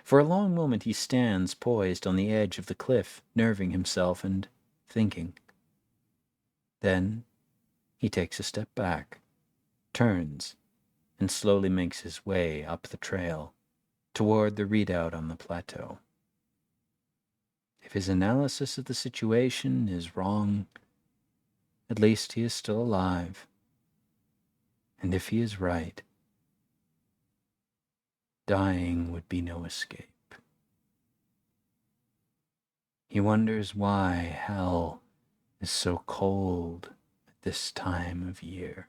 Speaker 1: For a long moment he stands poised on the edge of the cliff, nerving himself and thinking. Then he takes a step back, turns, and slowly makes his way up the trail toward the redoubt on the plateau. If his analysis of the situation is wrong, at least he is still alive. And if he is right, dying would be no escape. He wonders why hell is so cold at this time of year.